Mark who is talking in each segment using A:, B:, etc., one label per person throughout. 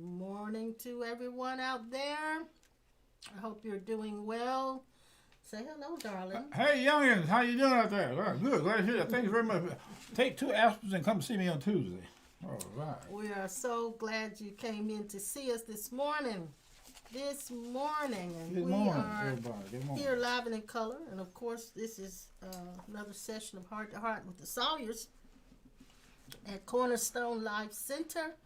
A: Morning to everyone out there. I hope you're doing well. Say hello, darling.
B: Hey, youngins, how you doing out there? Good, glad to hear that. Thank you very much. Take 2 aspirins and come see me on Tuesday. All right.
A: We are so glad you came in to see us this morning. And
B: Good
A: we
B: morning,
A: are
B: everybody. Good morning.
A: here live and in color. And of course, this is another session of Heart to Heart with the Sawyers at Cornerstone Life Center.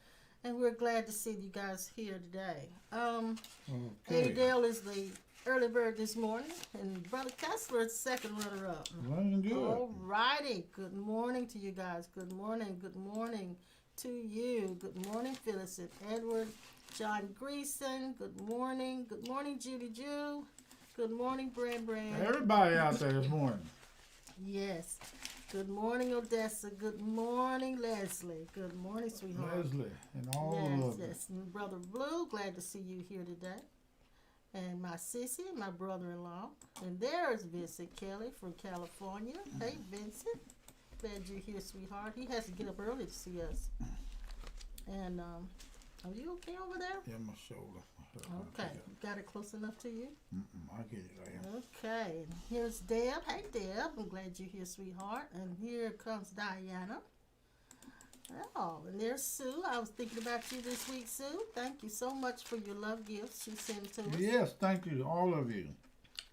A: And we're glad to see you guys here today.
B: Okay.
A: Adele is the early bird this morning, and Brother Kessler is second runner-up.
B: Running good.
A: All righty. Good morning to you guys. Good morning. Good morning to you. Good morning, Phyllis and Edward. John Greason. Good morning. Good morning, Judy Jew. Good morning, Brand.
B: Everybody out there this morning.
A: Yes. Good morning, Odessa. Good morning, Leslie. Good morning, sweetheart.
B: Leslie and all of them.
A: Yes. And Brother Blue, glad to see you here today. And my sissy, my brother-in-law. And there's Vincent Kelly from California. Hey, Vincent. Glad you're here, sweetheart. He has to get up early to see us. And are you okay over there?
B: Yeah, my shoulder.
A: Okay. Got it close enough to you?
B: I get it. I am.
A: Okay. And here's Deb. Hey, Deb. I'm glad you're here, sweetheart. And here comes Diana. Oh, and there's Sue. I was thinking about you this week, Sue. Thank you so much for your love gifts you sent to us.
B: Yes, thank you, all of you.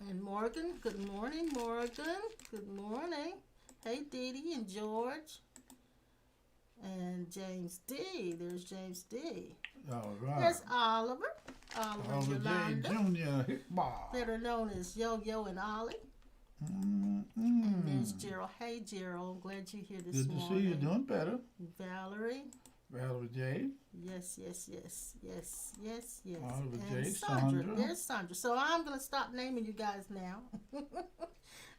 A: And Morgan. Good morning, Morgan. Good morning. Hey, Dee Dee and George. And James D. There's James D.
B: All right.
A: There's Oliver.
B: Oliver J.
A: Yolanda.
B: Jr. Hickball.
A: That are known as Yo-Yo and Ollie.
B: Mm-hmm.
A: And there's Gerald. Hey, Gerald. Glad you're here this
B: Good to
A: morning.
B: see you. Doing better.
A: Valerie.
B: Valerie J.
A: Yes.
B: Oliver
A: And
B: J.
A: Sandra.
B: Sandra.
A: There's Sandra. So I'm gonna stop naming you guys now.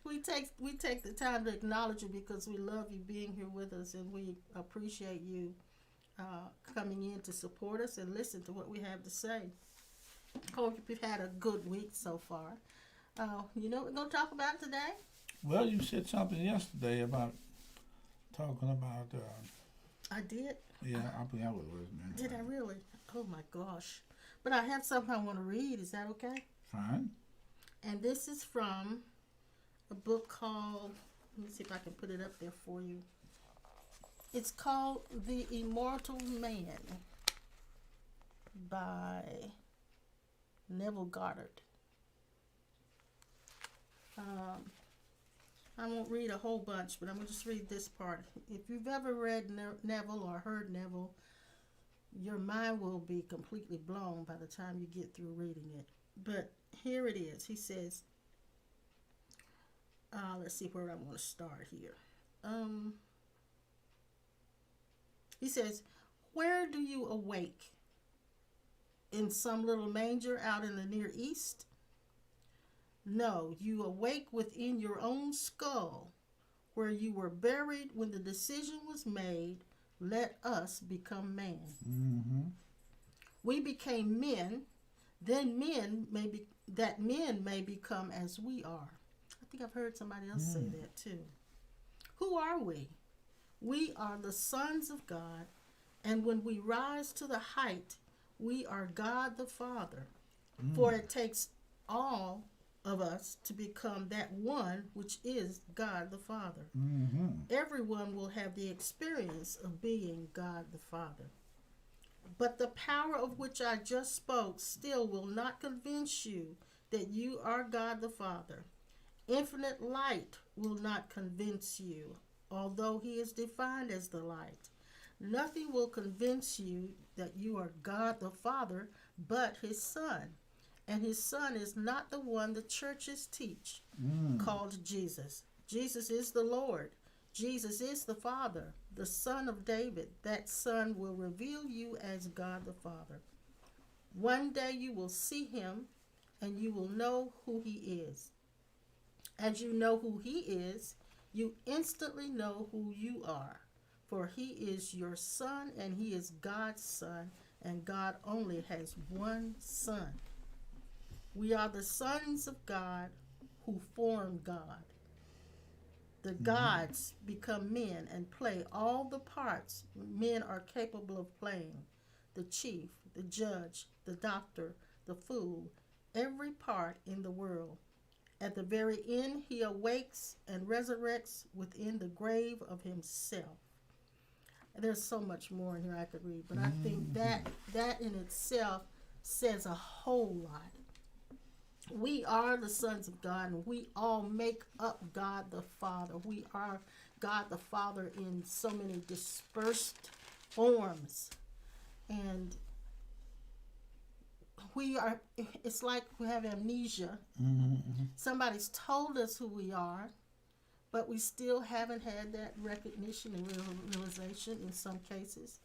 A: we take the time to acknowledge you because we love you being here with us, and we appreciate you coming in to support us and listen to what we have to say. Hope you've had a good week so far. You know what we're gonna talk about today?
B: Well, you said something yesterday about talking about.
A: I did.
B: Yeah, I forgot what it was, man.
A: Did I really? Oh my gosh! But I have something I want to read. Is that okay?
B: Fine.
A: And this is from a book called, let me see if I can put it up there for you. It's called The Immortal Man by Neville Goddard. I won't read a whole bunch, but I'm going to just read this part. If you've ever read Neville or heard Neville, your mind will be completely blown by the time you get through reading it. But here it is. He says, let's see where I want to start here. He says, where do you awake? In some little manger out in the Near East? No, you awake within your own skull, where you were buried when the decision was made, let us become man.
B: Mm-hmm.
A: We became men, then men may become as we are. I think I've heard somebody else say that too. Who are we? We are the sons of God, and when we rise to the height, we are God the Father. For it takes all of us to become that one which is God the Father.
B: Mm-hmm.
A: Everyone will have the experience of being God the Father. But the power of which I just spoke still will not convince you that you are God the Father. Infinite light will not convince you, although he is defined as the light. Nothing will convince you that you are God the Father but his Son. And his Son is not the one the churches teach, called Jesus. Jesus is the Lord. Jesus is the Father, the Son of David. That Son will reveal you as God the Father. One day you will see him, and you will know who he is. As you know who he is, you instantly know who you are. For he is your Son, and he is God's Son, and God only has one Son. We are the sons of God who form God. The gods become men and play all the parts men are capable of playing. the chief, the judge, the doctor, the fool, every part in the world. At the very end, he awakes and resurrects within the grave of himself. There's so much more in here I could read, but I think that in itself says a whole lot. We are the sons of God, and we all make up God the Father. We are God the Father in so many dispersed forms. And it's like we have amnesia. Somebody's told us who we are, but we still haven't had that recognition and realization in some cases.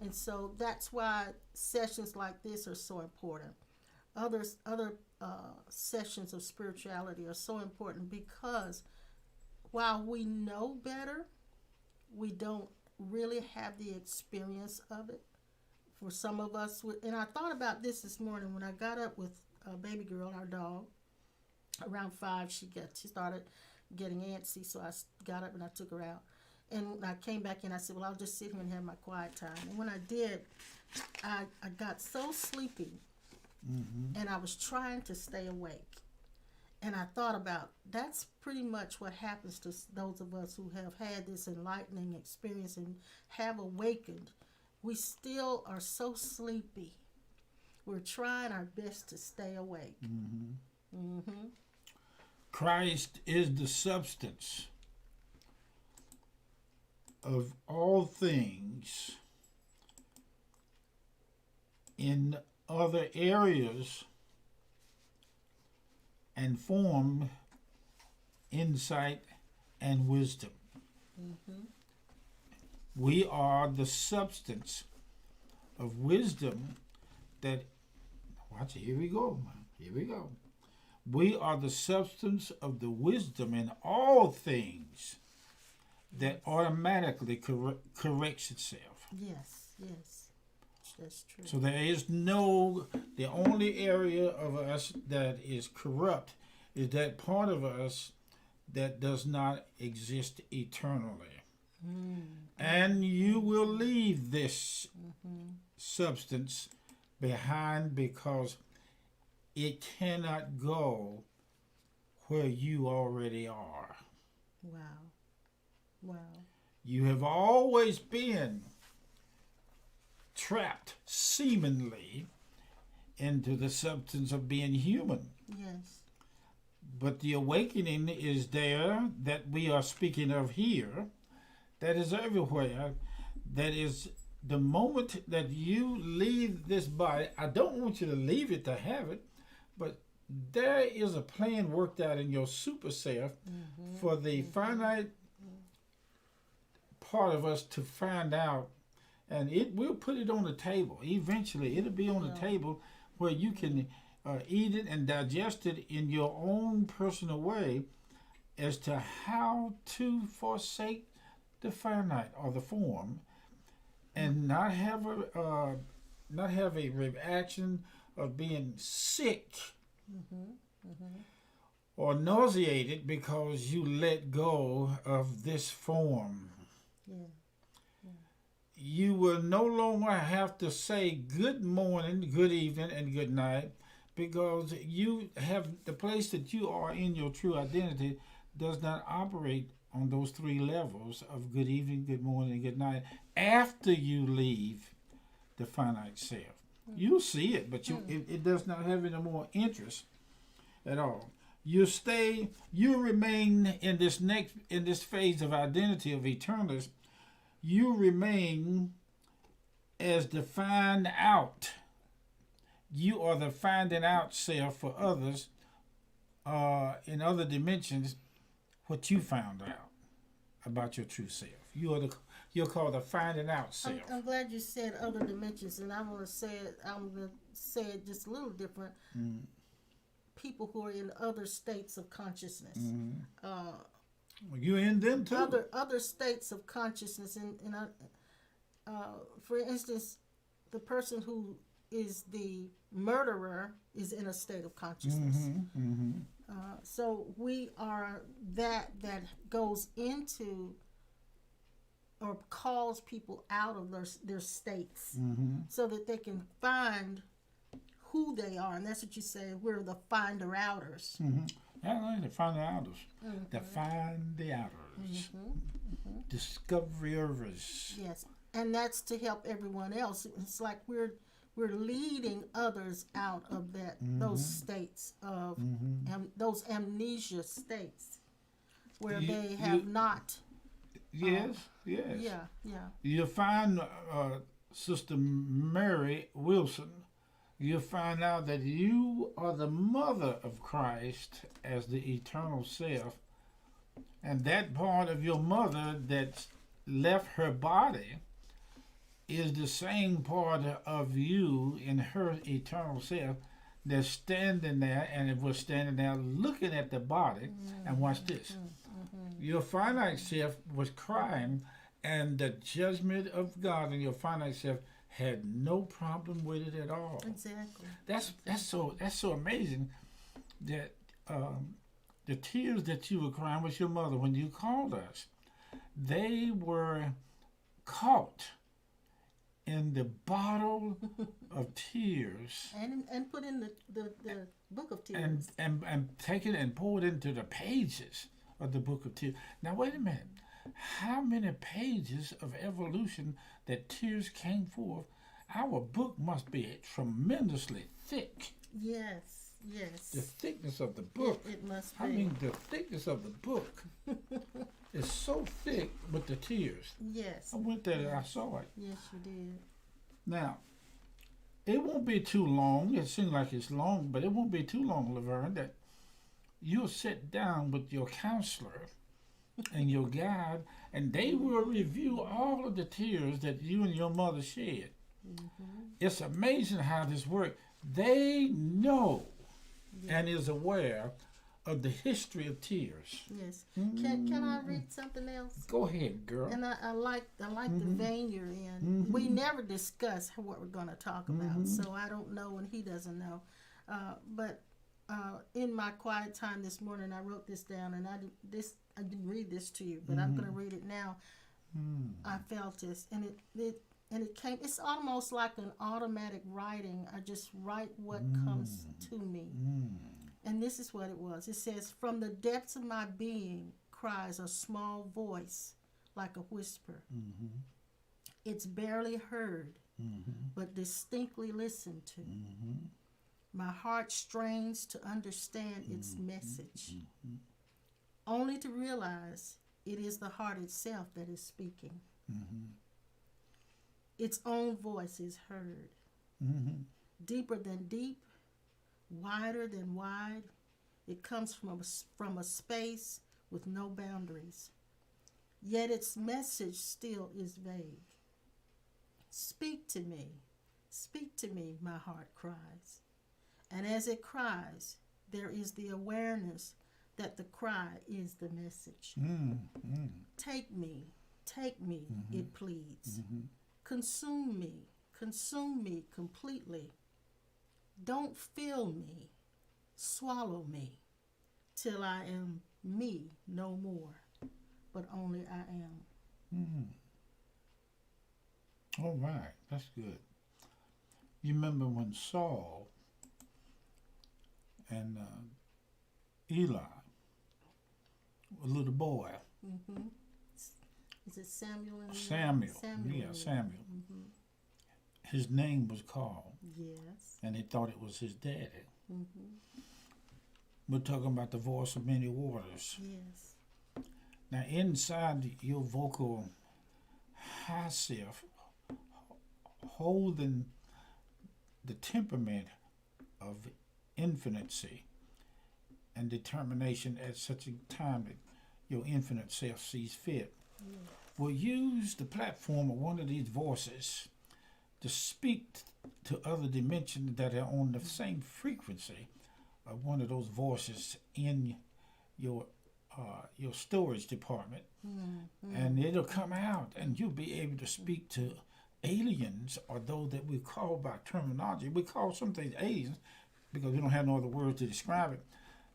A: And so that's why sessions like this are so important. Other sessions of spirituality are so important because while we know better, we don't really have the experience of it. For some of us, and I thought about this morning when I got up with baby girl, our dog. Around 5, she started getting antsy, so I got up and I took her out. And when I came back in, I said, well, I'll just sit here and have my quiet time. And when I did, I got so sleepy, and I was trying to stay awake. And I thought about, that's pretty much what happens to those of us who have had this enlightening experience and have awakened. We still are so sleepy. We're trying our best to stay awake.
B: Christ is the substance of all things in other areas and form insight and wisdom. We are the substance of wisdom that, watch it, here we go. We are the substance of the wisdom in all things that automatically corrects itself.
A: Yes, that's true.
B: So there is the only area of us that is corrupt is that part of us that does not exist eternally. And you will leave this substance behind because it cannot go where you already are.
A: Wow.
B: You have always been trapped seemingly into the substance of being human.
A: Yes.
B: But the awakening is there that we are speaking of here, that is everywhere. That is the moment that you leave this body. I don't want you to leave it to have it, but there is a plan worked out in your super self for the finite part of us to find out, and we'll put it on the table. Eventually, it'll be on the table where you can eat it and digest it in your own personal way as to how to forsake the finite or the form, and not have a reaction of being sick or nauseated because you let go of this form. You will no longer have to say good morning, good evening, and good night, because you have the place that you are in your true identity does not operate on those 3 levels of good evening, good morning, and good night after you leave the finite self. You'll see it, but it does not have any more interest at all. You remain in this phase of identity of eternals. You remain as the find out. You are the finding out self for others in other dimensions what you found out about your true self. You're called the finding out self.
A: I'm glad you said other dimensions, and I'm gonna say it just a little different. People who are in other states of consciousness.
B: You in them too.
A: Other states of consciousness, and for instance, the person who is the murderer is in a state of consciousness. So we are that goes into or calls people out of their states
B: Mm-hmm.
A: so that they can find who they are. And that's what you say, we're the finder outers.
B: Mm-hmm. Yeah, the find the outers.
A: Mm-hmm.
B: The find the outers.
A: Mm-hmm.
B: Discoverers.
A: Yes, and that's to help everyone else. It's like we're leading others out of those states of those amnesia states where they have not.
B: Yes, yes.
A: Yeah.
B: You'll find Sister Mary Wilson. You'll find out that you are the mother of Christ as the eternal self. And that part of your mother that left her body is the same part of you in her eternal self that's standing there, and if we're standing there looking at the body, and watch this. Your finite self was crying, and the judgment of God in your finite self had no problem with it at all.
A: Exactly.
B: That's so amazing that the tears that you were crying with your mother when you called us, they were caught in the bottle of tears
A: And put in the book of tears.
B: and taken and poured into the pages of the book of tears. Now wait a minute. How many pages of evolution that tears came forth? Our book must be tremendously thick.
A: Yes.
B: The thickness of the book.
A: It must be.
B: I mean, the thickness of the book is so thick with the tears.
A: Yes.
B: I went there and I saw it.
A: Yes, you did.
B: Now, it won't be too long. It seems like it's long, but it won't be too long, Laverne, that you'll sit down with your counselor and your guide, and they will review all of the tears that you and your mother shed. It's amazing how this works. They know and is aware of the history of tears.
A: Yes. Can I read something else?
B: Go ahead, girl.
A: And I like the vein you're in. We never discuss what we're going to talk about, so I don't know and he doesn't know. But in my quiet time this morning, I wrote this down, and I didn't read this to you, but I'm going to read it now. I felt this, and it came. It's almost like an automatic writing. I just write what comes to me. And this is what it was. It says, "From the depths of my being cries a small voice like a whisper. It's barely heard, but distinctly listened to. My heart strains to understand its message, only to realize it is the heart itself that is speaking. Its own voice is heard. Deeper than deep, wider than wide, it comes from a space with no boundaries. Yet its message still is vague. Speak to me, my heart cries. And as it cries, there is the awareness that the cry is the message. Take me, it pleads. Consume me completely. Don't fill me, swallow me, till I am me no more, but only I am."
B: All right, that's good. You remember when Saul and Eli, a little boy.
A: Is it Samuel?
B: Samuel. His name was called.
A: Yes.
B: And he thought it was his daddy. We're talking about the voice of many waters.
A: Yes.
B: Now, inside your vocal high self, holding the temperament of infinity and determination at such a time that your infinite self sees fit, will use the platform of one of these voices to speak to other dimensions that are on the same frequency of one of those voices in your storage department. And it'll come out, and you'll be able to speak to aliens, or those that we call by terminology. We call some things aliens because we don't have no other words to describe it.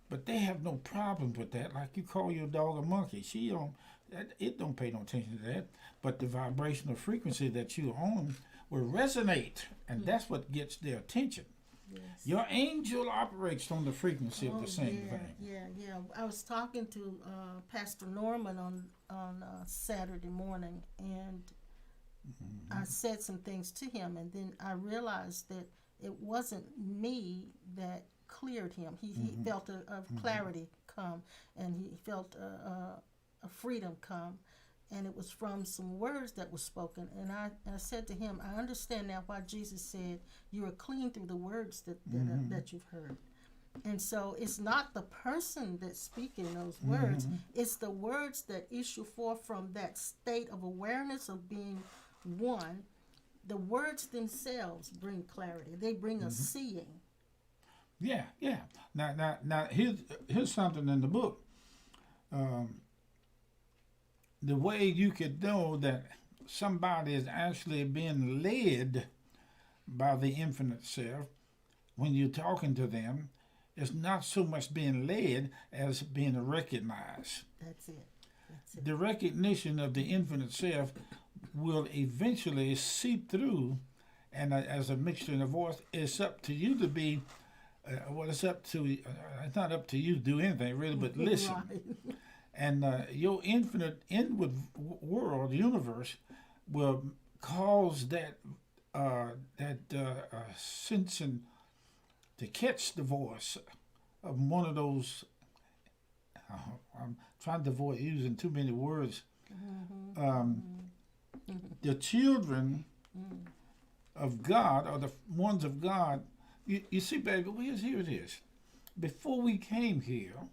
B: But they have no problem with that. Like you call your dog a monkey. She don't It don't pay no attention to that. But the vibrational frequency that you're on will resonate, and that's what gets their attention.
A: Yes.
B: Your angel operates on the frequency of the same
A: yeah,
B: thing.
A: yeah. I was talking to Pastor Norman on Saturday morning, and I said some things to him, and then I realized that it wasn't me that cleared him. He felt a clarity come, and he felt a freedom come, and it was from some words that were spoken. And I said to him, I understand now why Jesus said you are clean through the words that you've heard. And so it's not the person that's speaking those words, it's the words that issue forth from that state of awareness of being one. The words themselves bring clarity. They bring a seeing.
B: Yeah. Now here's something in the book. The way you could know that somebody is actually being led by the infinite self when you're talking to them, it's not so much being led as being recognized.
A: That's it.
B: The recognition of the infinite self will eventually seep through, and as a mixture in the voice, it's up to you to be. It's up to. It's not up to you to do anything really, but listen.
A: Right.
B: And your infinite inward world, universe, will cause that sensing to catch the voice of one of those. I'm trying to avoid using too many words. The children of God, or the ones of God. You see, baby, here it is. Before we came here,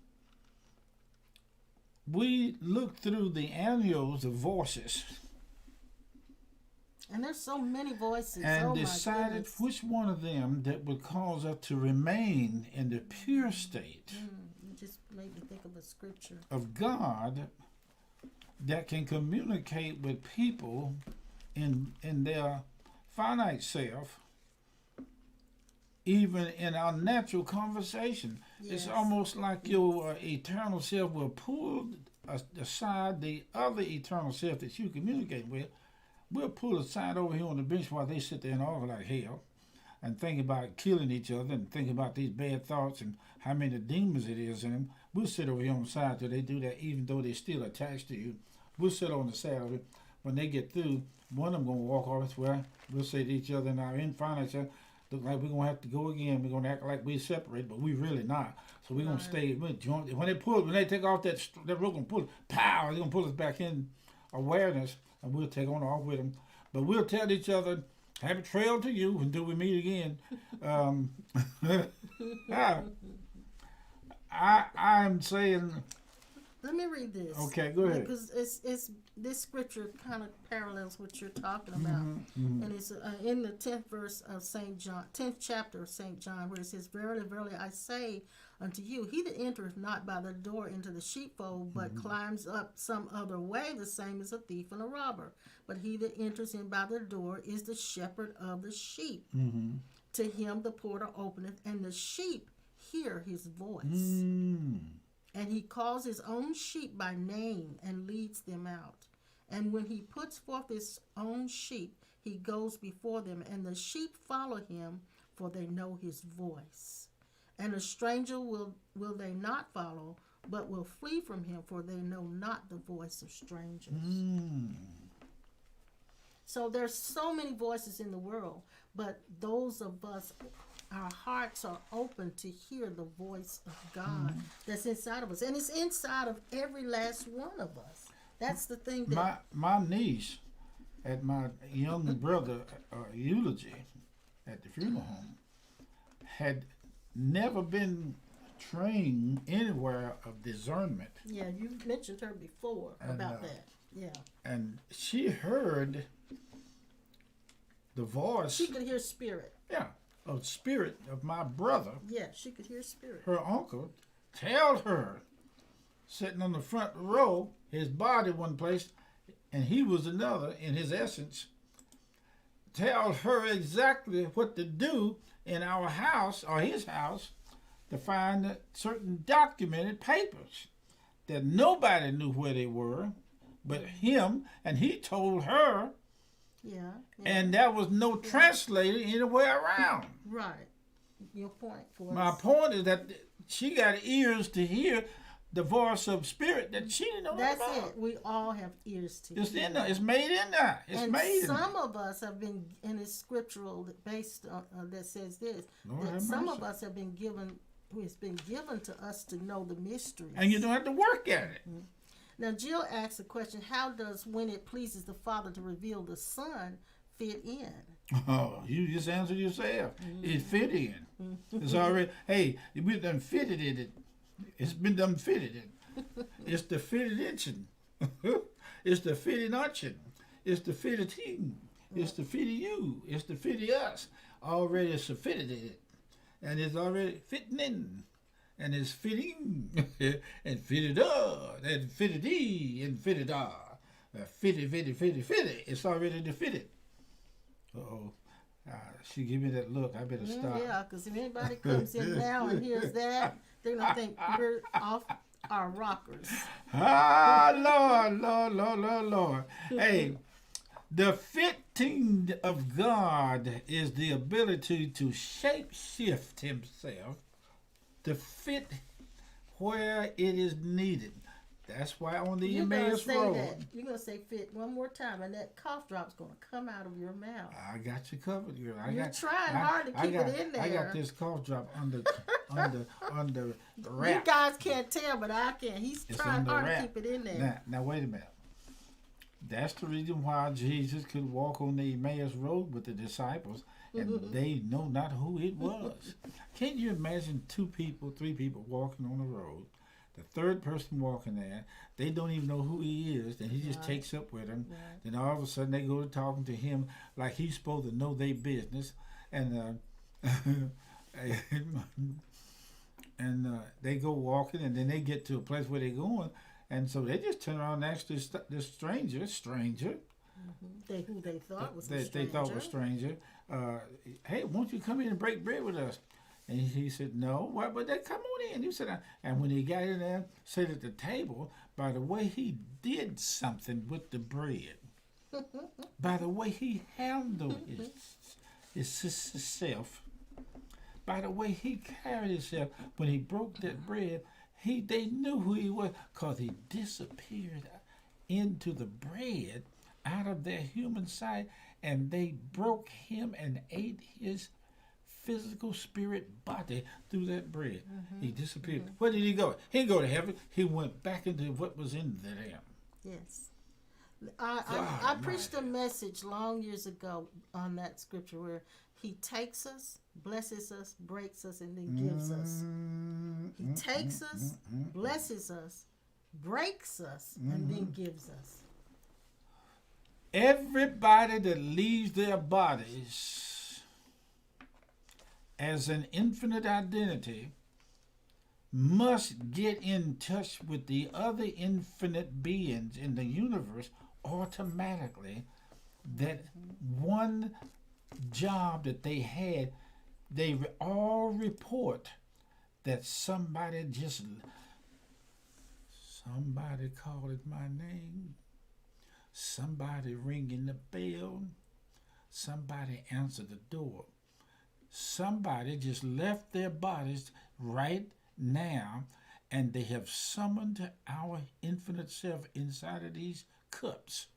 B: we looked through the annuals of voices.
A: And there's so many voices.
B: And decided which one of them that would cause us to remain in the pure state
A: You just made me think of a scripture
B: of God that can communicate with people in their finite self, even in our natural conversation.
A: Yes.
B: It's almost like your eternal self will pull aside the other eternal self that you communicate with. We'll pull aside over here on the bench while they sit there and argue like hell and think about killing each other and think about these bad thoughts and how many demons it is in them. We'll sit over here on the side till they do that, even though they're still attached to you. We'll sit on the side of it. When they get through, one of them going to walk off where we'll say to each other in our infinite self, look like we're going to have to go again. We're going to act like we're separated, but we really not. So we're going to stay. When they take off that rope, going to pull it, pow, they're going to pull us back in awareness, and we'll take on off with them. But we'll tell each other, happy trail to you until we meet again. I'm saying.
A: Let me read this.
B: Okay, go ahead.
A: Because it's this scripture kind of parallels what you're talking about, and it's in the 10th verse of St. John, 10th chapter of St. John, where it says, "Verily, verily, I say unto you, he that entereth not by the door into the sheepfold, but climbs up some other way, the same is a thief and a robber. But he that enters in by the door is the shepherd of the sheep. To him the porter openeth, and the sheep hear his voice." And he calls his own sheep by name and leads them out. And when he puts forth his own sheep, he goes before them, and the sheep follow him, for they know his voice. And a stranger will they not follow, but will flee from him, for they know not the voice of strangers. So there's so many voices in the world, but those of us, our hearts are open to hear the voice of God that's inside of us. And it's inside of every last one of us. That's the thing that...
B: My niece, at my young brother eulogy at the funeral home, had never been trained anywhere of discernment.
A: Yeah, you mentioned her before about that. Yeah.
B: And she heard the voice.
A: She could hear spirit.
B: Yeah. Of spirit of my brother.
A: Yeah, she could hear spirit.
B: Her uncle tell her, sitting on the front row, his body one place, and he was another in his essence, tell her exactly what to do in our house or his house to find certain documented papers that nobody knew where they were, but him, and he told her,
A: Yeah.
B: and there was no translator anywhere around.
A: Right. Your point was.
B: My point is that she got ears to hear the voice of spirit that she didn't know
A: That's
B: about.
A: it. We all have ears to
B: It's
A: hear.
B: in there. It's made in there. It's
A: and
B: made in there.
A: some of us have been, and it's scriptural based on that says this.
B: Lord
A: that
B: have
A: some
B: mercy.
A: of us have been given. It's been given to us to know the mysteries.
B: And you don't have to work at it.
A: Now, Jill asks the question: how does when it pleases the Father to reveal the Son fit in?
B: Oh, you just answered yourself. It fit in. It's already, hey, we done fitted it. It's been done fitted in. It's the fitted itching. It's the fitted unction. It's the fitted team. It's the fitted you. It's the fitted us. Already it's a fitted it. And it's already fitting in. And it's fitting. And fitted and fitted and fitted fitted. It's already the fitted. Uh-oh. She give me that look. I better stop.
A: Yeah, because if anybody comes in now and hears that, they're going to think we're off our rockers.
B: Lord. Hey, the fitting of God is the ability to shape shift himself to fit where it is needed. That's why on the Emmaus Road.
A: You're going to say fit one more time, and that cough drop's going to come out of your mouth.
B: I got you covered, girl.
A: You're trying hard to keep it in there.
B: I got this cough drop under the wrap.
A: You guys can't tell, but I can. He's
B: It's
A: trying hard
B: wrap.
A: to keep it in there.
B: Now wait a minute. That's the reason why Jesus could walk on the Emmaus Road with the disciples, and they know not who it was. Can't you imagine 2 people, 3 people walking on the road? The third person walking there, they don't even know who he is, and he just takes up with them.
A: Right.
B: Then all of a sudden they go to talking to him like he's supposed to know their business, and and they go walking, and then they get to a place where they're going, and so they just turn around and ask this stranger,
A: Who they thought was a
B: they
A: stranger.
B: thought was stranger, hey, won't you come in and break bread with us? And he said, no. Why? But they come on in. He said, and when he got in there, sat at the table, by the way he did something with the bread, by the way he handled himself, by the way he carried himself, when he broke that bread, they knew who he was, because he disappeared into the bread out of their human sight, and they broke him and ate his physical spirit body through that bread. He disappeared. Where did he go? He didn't go to heaven. He went back into what was in them.
A: Yes. I preached a message long years ago on that scripture where he takes us, blesses us, breaks us, and then gives us. He takes us, blesses us, breaks us, and then gives us.
B: Everybody that leaves their bodies as an infinite identity must get in touch with the other infinite beings in the universe automatically. That one job that they had, they all report that somebody called my name, somebody ringing the bell, somebody answered the door. Somebody just left their bodies right now, and they have summoned our infinite self inside of these cups.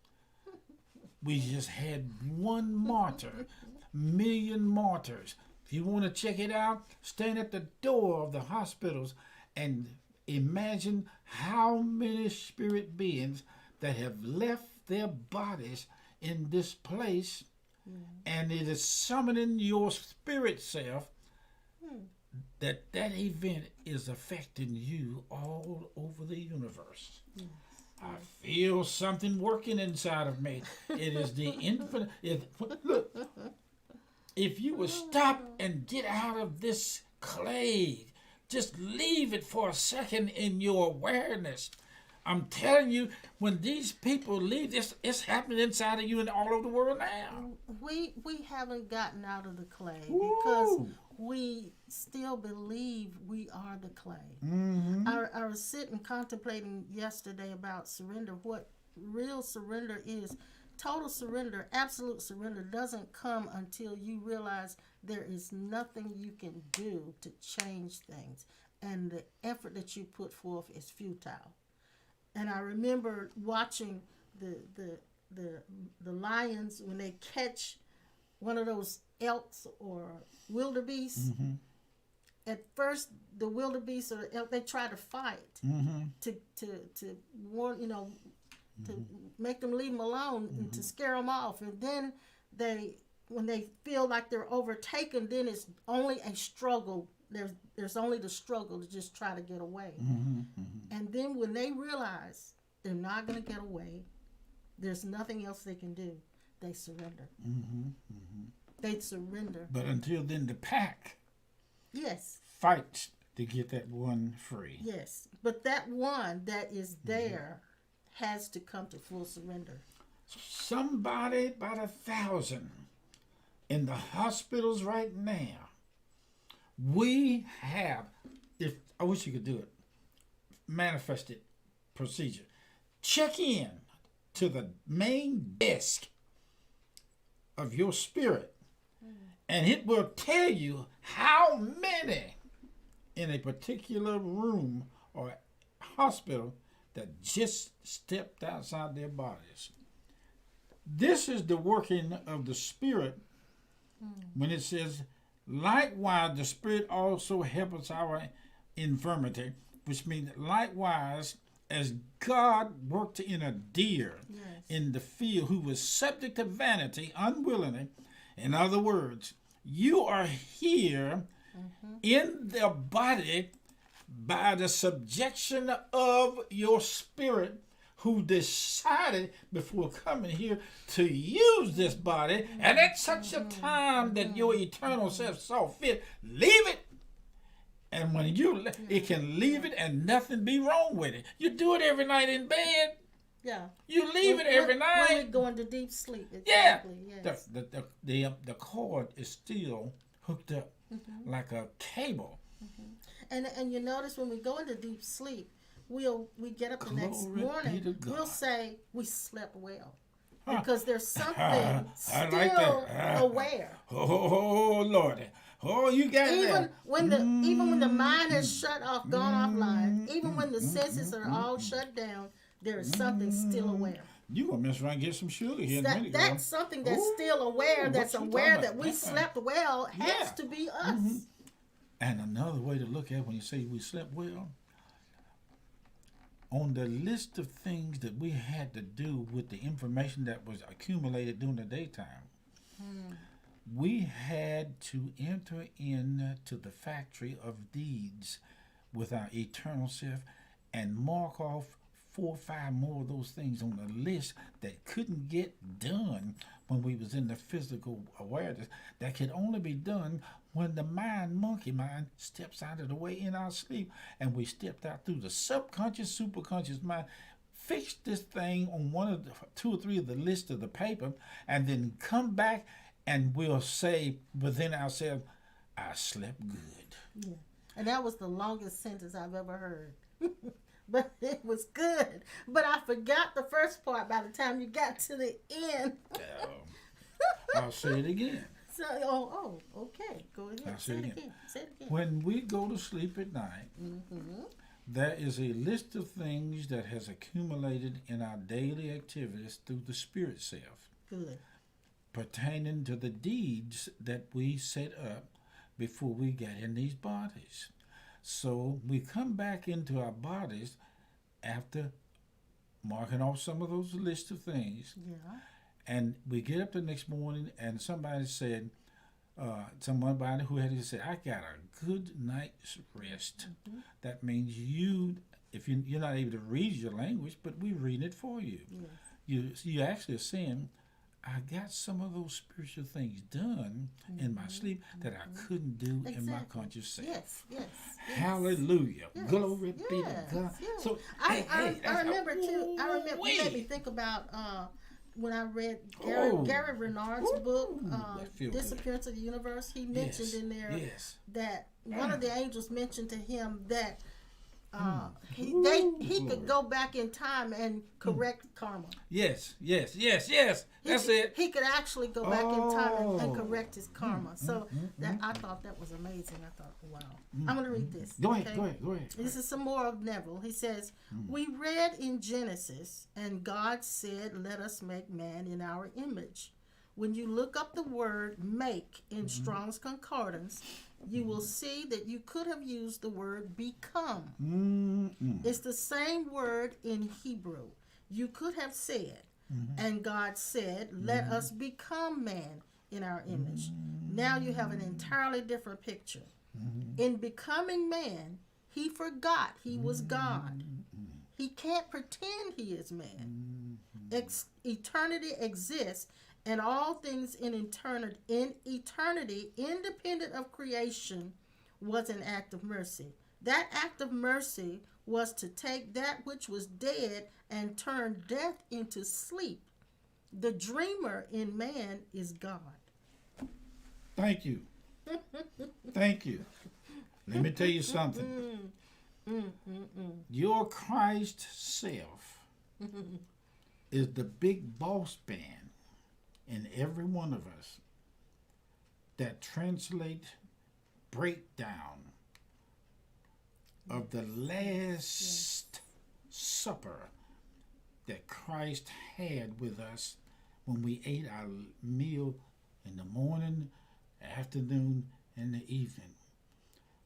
B: We just had one martyr, million martyrs. If you want to check it out, stand at the door of the hospitals and imagine how many spirit beings that have left their bodies in this place. And it is summoning your spirit self that event is affecting you all over the universe. I feel something working inside of me. It is the infinite. Look, if you would stop and get out of this clay, just leave it for a second in your awareness. I'm telling you, when these people leave, it's happening inside of you and all over the world now.
A: We haven't gotten out of the clay because we still believe we are the clay. I was sitting contemplating yesterday about surrender. What real surrender is. Total surrender, absolute surrender doesn't come until you realize there is nothing you can do to change things, and the effort that you put forth is futile. And I remember watching the lions when they catch one of those elks or wildebeest.
B: Mm-hmm.
A: At first, the wildebeest or the elk, they try to fight
B: Mm-hmm.
A: to warn, to make them leave them alone and to scare them off. And then when they feel like they're overtaken, then it's only a struggle. There's only the struggle to just try to get away.
B: Mm-hmm. Mm-hmm.
A: And then when they realize they're not going to get away, there's nothing else they can do. They surrender.
B: Mm-hmm. Mm-hmm.
A: They surrender.
B: But until then, the pack
A: Yes.
B: fights to get that one free.
A: Yes. But that one that is there has to come to full surrender.
B: Somebody by the thousand in the hospitals right now. We have, if I wish you could do it, manifested procedure. Check in to the main desk of your spirit, and it will tell you how many in a particular room or hospital that just stepped outside their bodies. This is the working of the Spirit when it says, likewise, the Spirit also helps our infirmity, which means likewise, as God worked in a deer in the field who was subject to vanity unwillingly. In other words, you are here in the body by the subjection of your spirit, who decided before coming here to use this body, and at such a time that your eternal self saw fit, leave it. And when it can leave it and nothing be wrong with it. You do it every night in bed.
A: Yeah.
B: You leave it every night.
A: When we go into deep sleep. Exactly.
B: Yeah.
A: Yes.
B: The cord is still hooked up like a cable.
A: And you notice when we go into deep sleep, we get up the next
B: Glory be
A: morning,
B: to God.
A: we'll say we slept well. Because there's something
B: I
A: still
B: like that.
A: aware.
B: Oh, Lordy. Oh, you got
A: Even
B: that.
A: when the mind is shut off, gone offline, even when the senses are all shut down, there is something still aware.
B: You gonna mess around and get some sugar here in a minute, girl.
A: That's something that's still aware, that's
B: what you
A: aware
B: talking
A: that
B: about?
A: we slept well, has to be us.
B: And another way to look at it, when you say we slept well, on the list of things that we had to do with the information that was accumulated during the daytime, we had to enter into the factory of deeds with our eternal self and mark off 4 or 5 more of those things on the list that couldn't get done when we was in the physical awareness, that could only be done when the monkey mind steps out of the way in our sleep, and we stepped out through the subconscious, superconscious mind, fixed this thing on one of the 2 or 3 of the list of the paper, and then come back and we'll say within ourselves, I slept good.
A: Yeah. And that was the longest sentence I've ever heard. But it was good. But I forgot the first part by the time you got to the end.
B: I'll say it again.
A: So, okay. Go ahead.
B: I'll say it again.
A: Say it again.
B: When we go to sleep at night, there is a list of things that has accumulated in our daily activities through the spirit self.
A: Good.
B: Pertaining to the deeds that we set up before we get in these bodies. So we come back into our bodies after marking off some of those list of things.
A: Yeah.
B: And we get up the next morning and somebody said, somebody who had to say, I got a good night's rest. That means if you're not able to read your language, but we read it for you.
A: Yes.
B: You actually are saying, I got some of those spiritual things done in my sleep that I couldn't do in my conscious self.
A: Yes.
B: Hallelujah.
A: Yes.
B: Glory be to God.
A: Yes.
B: So
A: I remember too. I remember you made me think about when I read Gary Renard's book, Disappearance of the Universe. He mentioned in there that one of the angels mentioned to him that He could go back in time and correct karma.
B: Yes. That's it.
A: He could actually go back in time and correct his karma. So I thought that was amazing. I thought, wow. I'm going to read this.
B: Go ahead.
A: This is some more of Neville. He says, we read in Genesis, and God said, let us make man in our image. When you look up the word make in Strong's Concordance, you will see that you could have used the word become. It's the same word in Hebrew. You could have said, and God said, let us become man in our image. Now you have an entirely different picture. In becoming man, he forgot he was God. He can't pretend he is man. Eternity exists, and all things in eternity, independent of creation, was an act of mercy. That act of mercy was to take that which was dead and turn death into sleep. The dreamer in man is God.
B: Thank you. Let me tell you something. Your Christ self is the big boss band in every one of us that translate breakdown of the last supper that Christ had with us when we ate our meal in the morning, afternoon, and the evening.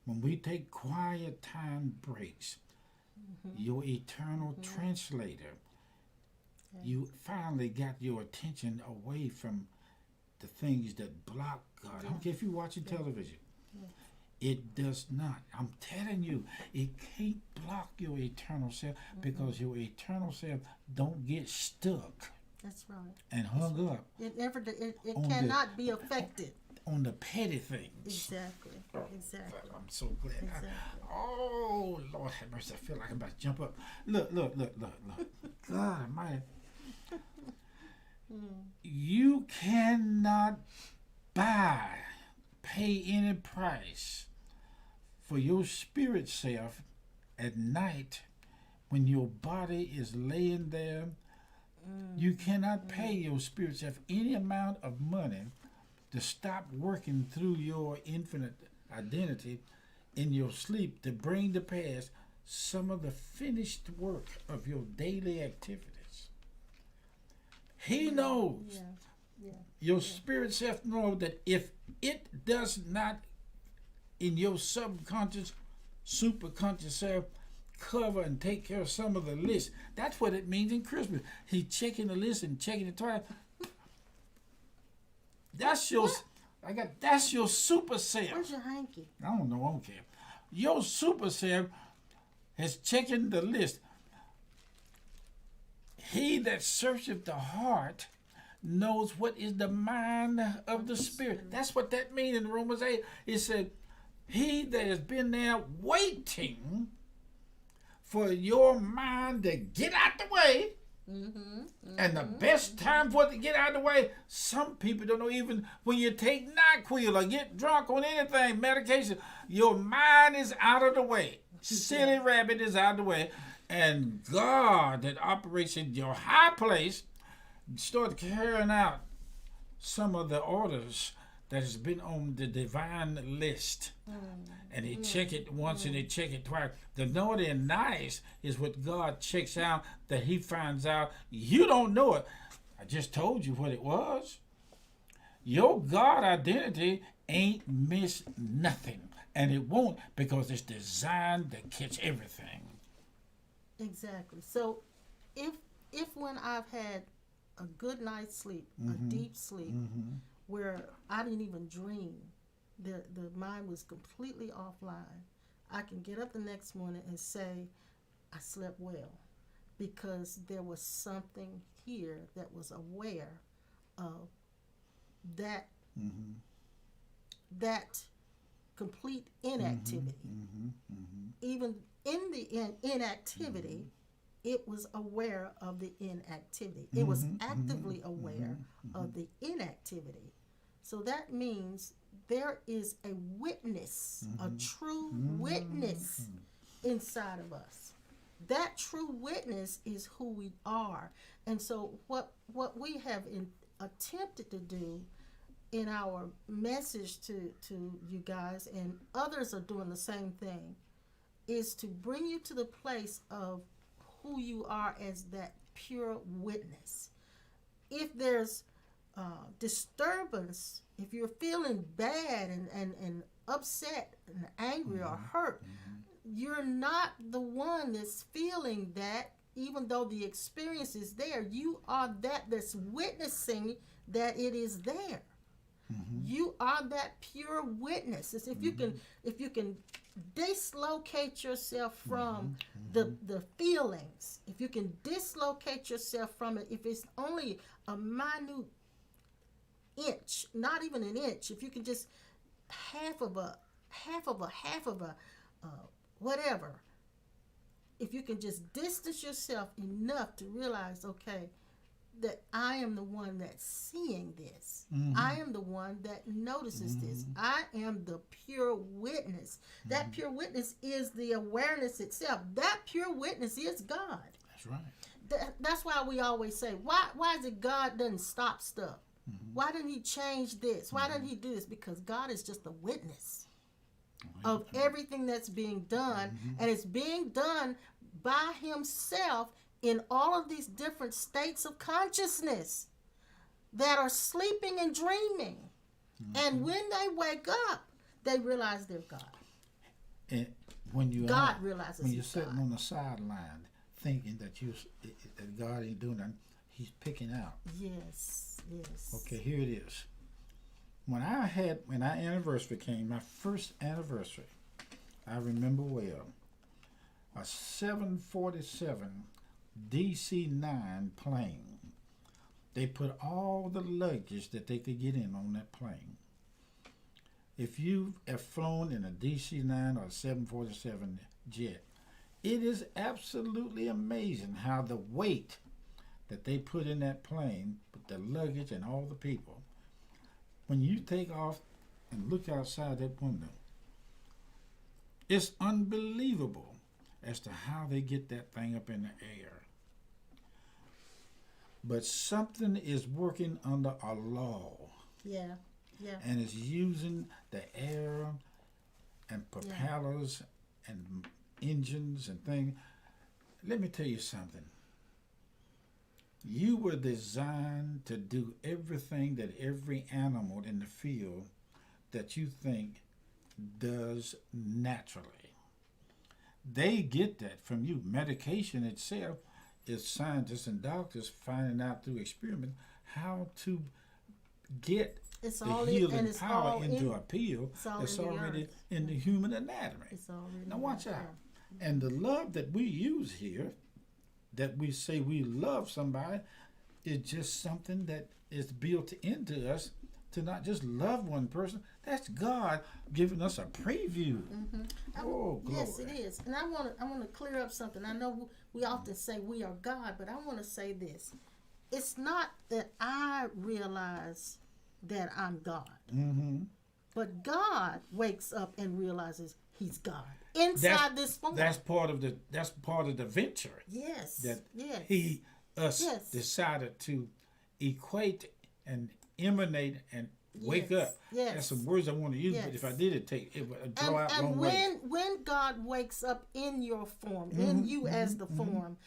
B: When we take quiet time breaks, your eternal translator, you finally got your attention away from the things that block God. I don't care if you're watching television. It does not. I'm telling you, it can't block your eternal self because your eternal self don't get stuck.
A: That's right.
B: And hung up.
A: It never. It cannot be affected.
B: On the petty things.
A: Exactly.
B: I'm so glad.
A: Exactly.
B: Oh, Lord have mercy. I feel like I'm about to jump up. Look. God almighty. You cannot pay any price for your spirit self at night when your body is laying there. You cannot pay your spirit self any amount of money to stop working through your infinite identity in your sleep to bring to pass some of the finished work of your daily activities. He knows. Your spirit self knows that if it does not in your subconscious, superconscious self cover and take care of some of the list, that's what it means in Christmas. He checking the list and checking it twice. That's your super self.
A: Where's your hanky?
B: I don't care. Your super self is checking the list. He that searcheth the heart knows what is the mind of the spirit. That's what that means in Romans 8. It said, he that has been there waiting for your mind to get out the way. And the best time for it to get out of the way, some people don't know, even when you take NyQuil or get drunk on anything, medication, your mind is out of the way. Silly rabbit is out of the way. And God that operates in your high place start carrying out some of the orders that has been on the divine list. And he check it once and he check it twice. The naughty and nice is what God checks out, that he finds out you don't know it. I just told you what it was. Your God identity ain't missed nothing. And it won't, because it's designed to catch everything.
A: Exactly. So if when I've had a good night's sleep, a deep sleep, where I didn't even dream, the mind was completely offline, I can get up the next morning and say I slept well, because there was something here that was aware of that that complete inactivity. Even in the inactivity, it was aware of the inactivity. It was actively aware of the inactivity. So that means there is a witness, a true witness inside of us. That true witness is who we are. And so what we have attempted to do in our message to you guys, and others are doing the same thing, is to bring you to the place of who you are as that pure witness. If there's disturbance, if you're feeling bad and upset and angry or hurt, you're not the one that's feeling that, even though the experience is there. You are that's witnessing that it is there. You are that pure witness. It's if you can dislocate yourself from the feelings, if you can dislocate yourself from it, if it's only a minute inch, not even an inch, if you can just half of a whatever, if you can just distance yourself enough to realize, okay, that I am the one that's seeing this. I am the one that notices this. I am the pure witness. That pure witness is the awareness itself. That pure witness is God.
B: That's right.
A: That's why we always say, why is it God doesn't stop stuff? Why didn't he change this? Why didn't he do this? Because God is just a witness of everything that's being done, and it's being done by himself in all of these different states of consciousness that are sleeping and dreaming. And when they wake up, they realize they're God.
B: And when you
A: God realizes
B: when you're
A: he's
B: sitting
A: God.
B: on the sideline thinking that that God ain't doing nothing, he's picking out.
A: Yes.
B: Okay, here it is. When our anniversary came, my first anniversary, I remember well, a 747 DC-9 plane. They put all the luggage that they could get in on that plane. If you have flown in a DC-9 or a 747 jet, it is absolutely amazing how the weight that they put in that plane with the luggage and all the people, when you take off and look outside that window, it's unbelievable as to how they get that thing up in the air. But something is working under a law.
A: Yeah.
B: And it's using the air and propellers and engines and things. Let me tell you something. You were designed to do everything that every animal in the field that you think does naturally. They get that from you. Medication itself is scientists and doctors finding out through experiment how to get the healing power into a pill that's already in the human anatomy. Now watch out. And the love that we use here, that we say we love somebody, is just something that is built into us to not just love one person. That's God giving us a preview. Oh, glory.
A: Yes, it is. And I want to clear up something. I know we often say we are God, but I want to say this. It's not that I realize that I'm God. But God wakes up and realizes he's God inside this form.
B: That's part of the venture.
A: Yes.
B: That he decided to equate and emanate and wake up.
A: Yes.
B: That's some words I want to use, but if I did it would draw out long ways.
A: When God wakes up in your form, in you as the form,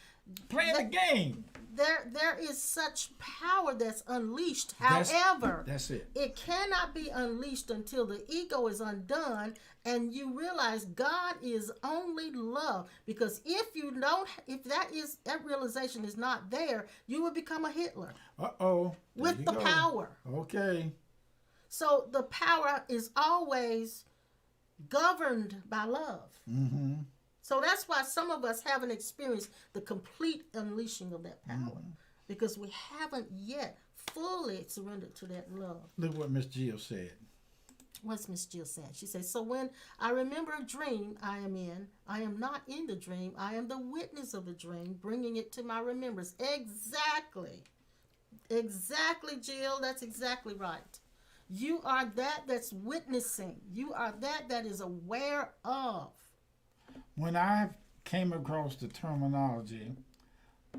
B: playing the game.
A: There is such power that's unleashed. However,
B: that's it.
A: It cannot be unleashed until the ego is undone and you realize God is only love. Because if that realization is not there, you will become a Hitler. With the power.
B: Okay.
A: So the power is always governed by love. So that's why some of us haven't experienced the complete unleashing of that power, because we haven't yet fully surrendered to that love.
B: Look what Miss Jill said.
A: What's Miss Jill saying? She says, so when I remember a dream I am in, I am not in the dream. I am the witness of the dream, bringing it to my remembrance. Exactly, Jill. That's exactly right. You are that's witnessing. You are that is aware of.
B: When I came across the terminology,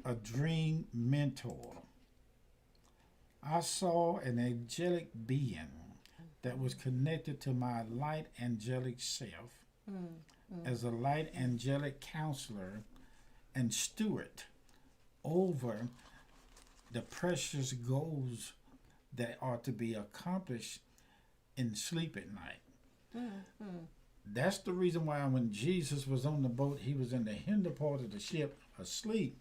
B: a dream mentor, I saw an angelic being that was connected to my light angelic self as a light angelic counselor and steward over the precious goals that are to be accomplished in sleep at night. That's the reason why when Jesus was on the boat, he was in the hinder part of the ship asleep,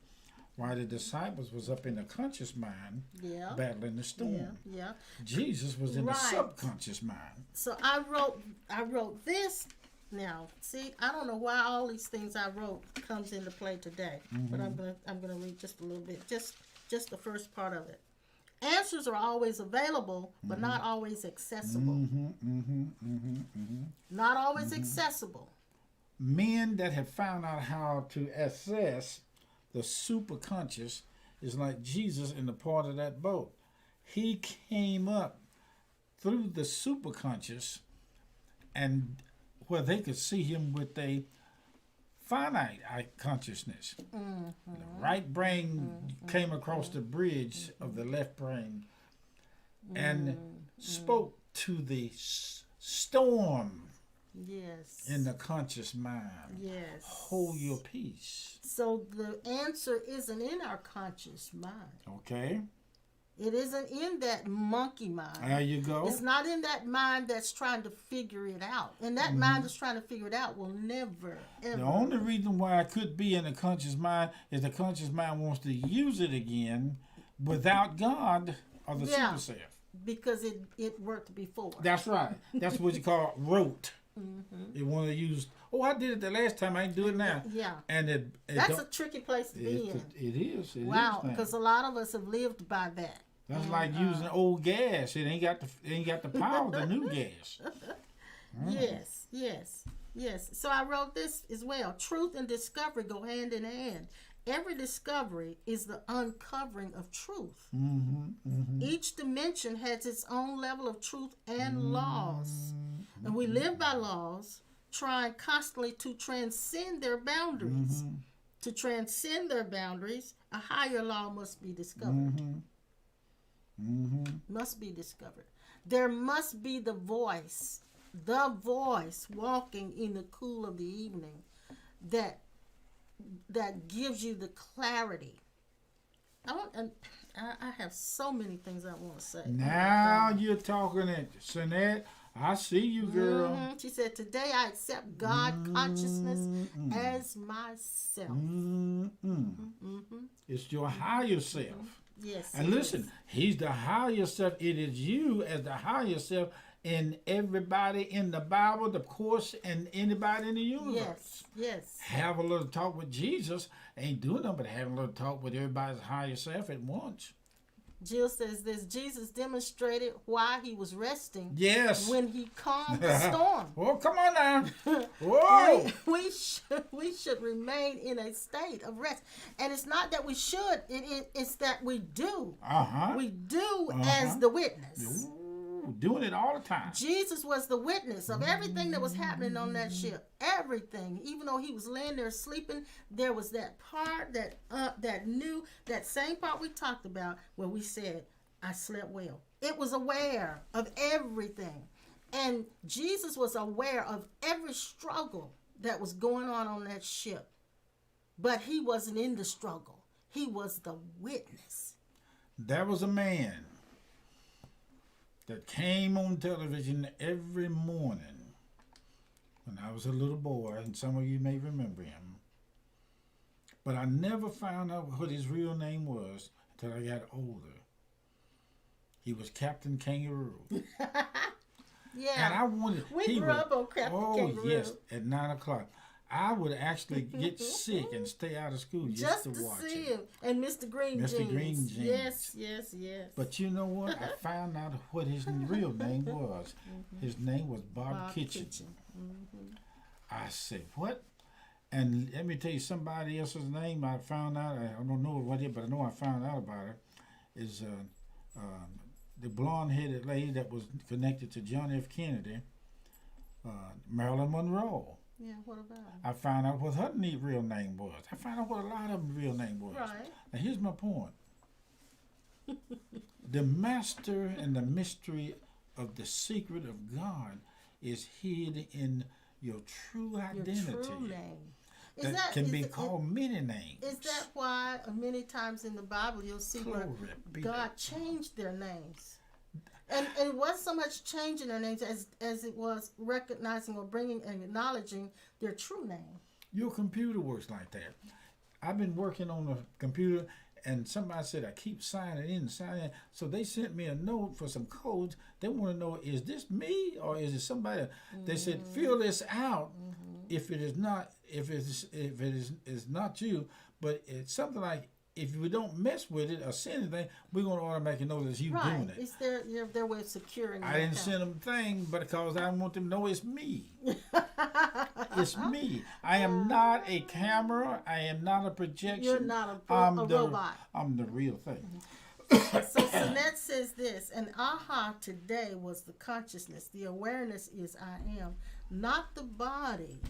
B: while the disciples was up in the conscious mind battling the storm. Jesus was in the subconscious mind.
A: So I wrote this. Now, see, I don't know why all these things I wrote comes into play today, but I'm gonna read just a little bit, just the first part of it. Answers are always available, but not always accessible. Not always accessible.
B: Men that have found out how to assess the superconscious is like Jesus in the part of that boat. He came up through the superconscious and where they could see him with a finite consciousness. The right brain came across the bridge of the left brain and spoke to the storm in the conscious mind. Hold your peace.
A: So the answer isn't in our conscious mind.
B: Okay.
A: It isn't in that monkey mind.
B: There you go.
A: It's not in that mind that's trying to figure it out. And that mind that's trying to figure it out will never, ever.
B: The only reason why I could be in the conscious mind is the conscious mind wants to use it again without God or the super self.
A: Because it worked before.
B: That's right. That's what you call rote. It want to use, I did it the last time, I ain't do it now. And
A: that's a tricky place to be in.
B: It is.
A: Wow, because a lot of us have lived by that.
B: That's like using old gas. It ain't got the power of the new gas.
A: Yes. So I wrote this as well. Truth and discovery go hand in hand. Every discovery is the uncovering of truth. Each dimension has its own level of truth and laws. And we live by laws, trying constantly to transcend their boundaries. To transcend their boundaries, a higher law must be discovered. Must be discovered. There must be the voice walking in the cool of the evening that gives you the clarity. I have so many things I want to say.
B: Now you're talking it, Sinette. I see you, girl.
A: She said, today I accept God consciousness as myself.
B: It's your higher self.
A: Yes.
B: And listen, he's the higher self. It is you as the higher self in everybody in the Bible, the course, and anybody in the universe.
A: Yes.
B: Have a little talk with Jesus. Ain't doing nothing but having a little talk with everybody's higher self at once.
A: Jill says this, Jesus demonstrated why he was resting.
B: Yes.
A: When he calmed the storm.
B: Oh, come on now. Whoa.
A: we should remain in a state of rest. And it's not that we should, it's that we do. We do as the witness.
B: Doing it all the time.
A: Jesus was the witness of everything that was happening on that ship. Everything. Even though he was laying there sleeping, there was that part that same part we talked about when we said, I slept well. It was aware of everything. And Jesus was aware of every struggle that was going on that ship. But he wasn't in the struggle. He was the witness.
B: There was a man that came on television every morning when I was a little boy, and some of you may remember him. But I never found out what his real name was until I got older. He was Captain Kangaroo. And I wanted...
A: We grew up on Captain Kangaroo.
B: Oh, yes, at 9 o'clock. I would actually get sick and stay out of school just to watch
A: see
B: him.
A: And Mr. Green Jeans.
B: Mr. Green Jeans.
A: Yes.
B: But you know what? I found out what his real name was. His name was Bob Kitchen. I said, what? And let me tell you, somebody else's name I found out, I don't know what it is, but I know I found out about it, is the blonde-headed lady that was connected to John F. Kennedy, Marilyn Monroe.
A: Yeah, what about it?
B: I found out what her real name was. I found out what a lot of them real name was.
A: Right.
B: Now here's my point. The master and the mystery of the secret of God is hid in your true identity.
A: Your true name.
B: That can be called many names.
A: Is that why many times in the Bible you'll see where God changed their names? And it wasn't so much changing their names as it was recognizing or bringing and acknowledging their true name.
B: Your computer works like that. I've been working on a computer, and somebody said I keep signing in. So they sent me a note for some codes. They want to know, is this me or is it somebody? Mm-hmm. They said, fill this out. Mm-hmm. If it is not you, but it's something like, if we don't mess with it or send anything, we're going to automatically know that it's you doing it.
A: It's their way of securing.
B: I didn't send them a thing, but because I want them to know it's me. It's me. I am not a camera. I am not a projection.
A: You're not a robot.
B: I'm the real thing.
A: So Sonette says this, and aha today was the consciousness. The awareness is I am. Not the body,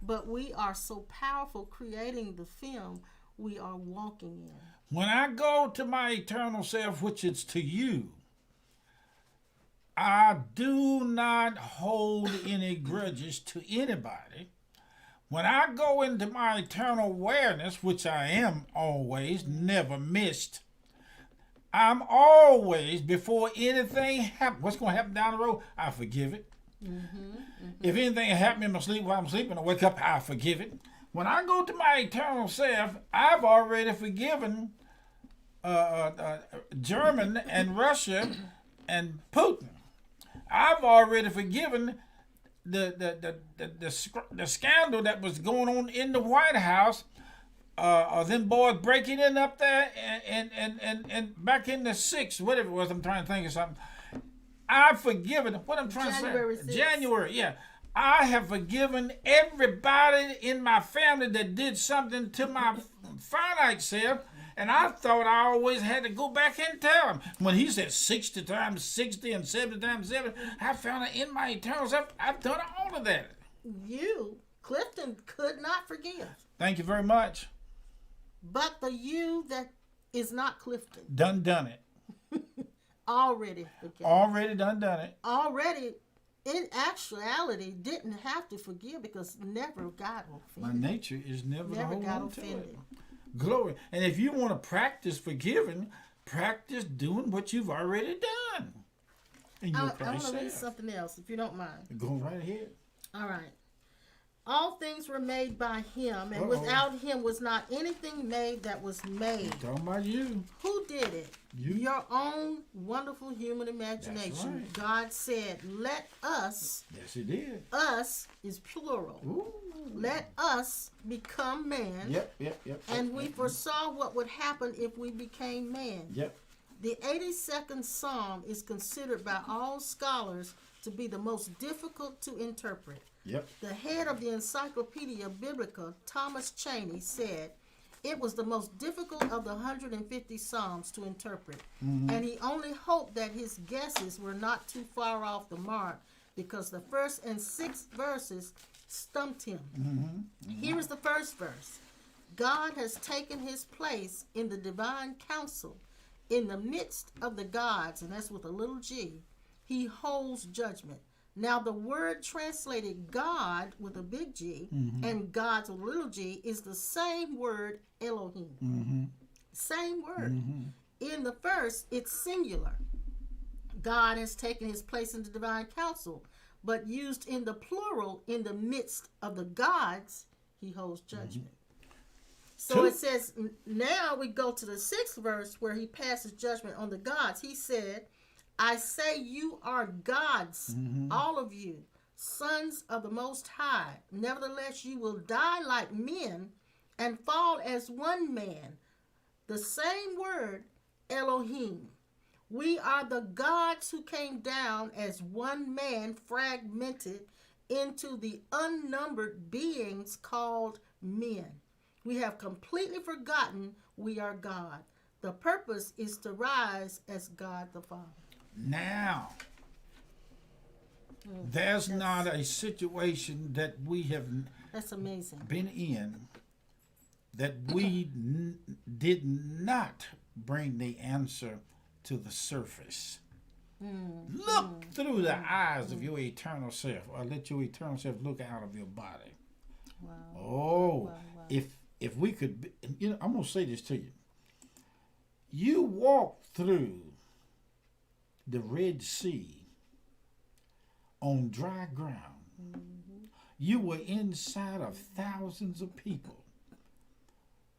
A: but we are so powerful creating the film we are walking in.
B: When I go to my eternal self, which is to you, I do not hold any grudges to anybody. When I go into my eternal awareness, which I am always, never missed, I'm always, before anything happens, what's going to happen down the road, I forgive it. Mm-hmm, mm-hmm. If anything happened in my sleep while I'm sleeping, I wake up, I forgive it. When I go to my eternal self, I've already forgiven Germany and Russia and Putin. I've already forgiven the scandal that was going on in the White House. Them boys breaking in up there and back in the 6th, whatever it was. I'm trying to think of something. I've forgiven. What I'm trying
A: January
B: to say.
A: 6th.
B: January, yeah. I have forgiven everybody in my family that did something to my finite self, and I thought I always had to go back and tell him. When he said 60 times 60 and 70 times 70, I found that in my eternal self, I've done all of that.
A: You, Clifton, could not forgive.
B: Thank you very much.
A: But the you that is not Clifton.
B: Done it.
A: Already forgiven.
B: Already done it.
A: Already, in actuality, didn't have to forgive because never got offended.
B: My nature is never to hold
A: got
B: on to
A: offended.
B: it. Glory. And if you want to practice forgiving, practice doing what you've already done. In your
A: I want to read something else, if you don't mind.
B: Go right ahead.
A: All right. All things were made by him, and without him was not anything made that was made.
B: I'm talking about you.
A: Who did it?
B: You.
A: Your own wonderful human imagination.
B: That's right.
A: God said, let us.
B: Yes, he did.
A: Us is plural.
B: Ooh.
A: Let us become man.
B: Yep.
A: And we foresaw what would happen if we became man.
B: Yep.
A: The 82nd Psalm is considered by all scholars to be the most difficult to interpret.
B: Yep.
A: The head of the Encyclopedia Biblica, Thomas Cheney, said it was the most difficult of the 150 Psalms to interpret. Mm-hmm. And he only hoped that his guesses were not too far off the mark because the first and sixth verses stumped him. Mm-hmm. Mm-hmm. Here is the first verse. God has taken his place in the divine council. In the midst of the gods, and that's with a little g, he holds judgment. Now, the word translated God with a big G and God's with a little g is the same word Elohim. Mm-hmm. Same word. Mm-hmm. In the first, it's singular. God has taken his place in the divine council, but used in the plural, in the midst of the gods, he holds judgment. Mm-hmm. So it says, now we go to the 6th verse where he passes judgment on the gods. He said, I say you are gods, all of you, sons of the Most High. Nevertheless, you will die like men and fall as one man. The same word, Elohim. We are the gods who came down as one man, fragmented into the unnumbered beings called men. We have completely forgotten we are God. The purpose is to rise as God the Father.
B: Now, There's not a situation that we have
A: That's amazing.
B: been in that we did not bring the answer to the surface. Look through the eyes of your eternal self, or let your eternal self look out of your body.
A: Wow.
B: Oh,
A: Wow.
B: if we could, I'm gonna say this to you. You walk through the Red Sea on dry ground. You were inside of thousands of people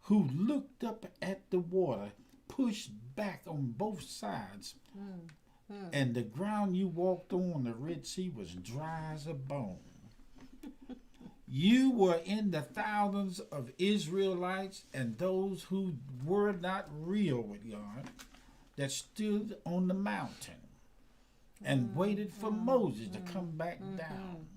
B: who looked up at the water, pushed back on both sides, and the ground you walked on the Red Sea was dry as a bone. You were in the thousands of Israelites and those who were not real with God that stood on the mountain and waited for Moses to come back down.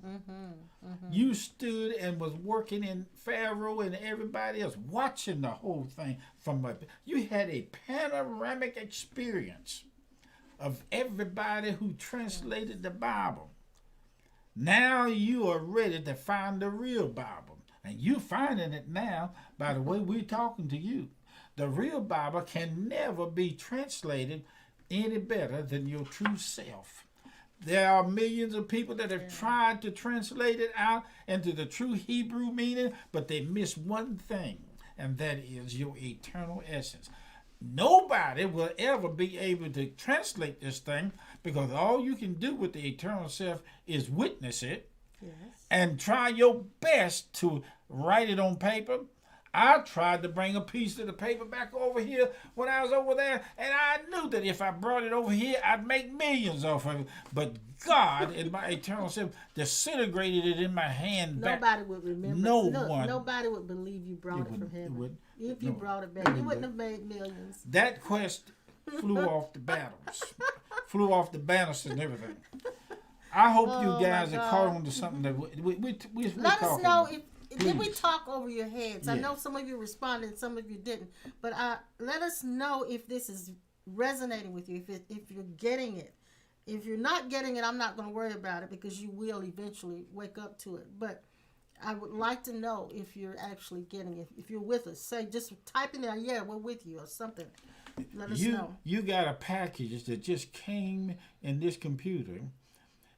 B: You stood and was working in Pharaoh and everybody else, watching the whole thing from up. You had a panoramic experience of everybody who translated the Bible. Now you are ready to find the real Bible. And you finding it now by the way we're talking to you. The real Bible can never be translated any better than your true self. There are millions of people that have tried to translate it out into the true Hebrew meaning, but they miss one thing, and that is your eternal essence. Nobody will ever be able to translate this thing because all you can do with the eternal self is witness it and try your best to write it on paper. I tried to bring a piece of the paper back over here when I was over there, and I knew that if I brought it over here, I'd make millions off of it. But God, in my eternal self, disintegrated it in my hand back.
A: Nobody would remember.
B: No
A: Look,
B: one.
A: Nobody would believe you brought it from heaven. If you brought it back, you wouldn't have made millions.
B: That quest flew off the flew off the banisters and everything. I hope you guys are caught on to something that we're
A: Let us know
B: if.
A: did we talk over your heads? I
B: Yes.
A: know some of you responded, some of you didn't. But let us know if this is resonating with you, if you're getting it. If you're not getting it, I'm not going to worry about it because you will eventually wake up to it. But I would like to know if you're actually getting it. If you're with us, say, just type in there, yeah, we're with you or something. Let us know.
B: You got a package that just came in this computer,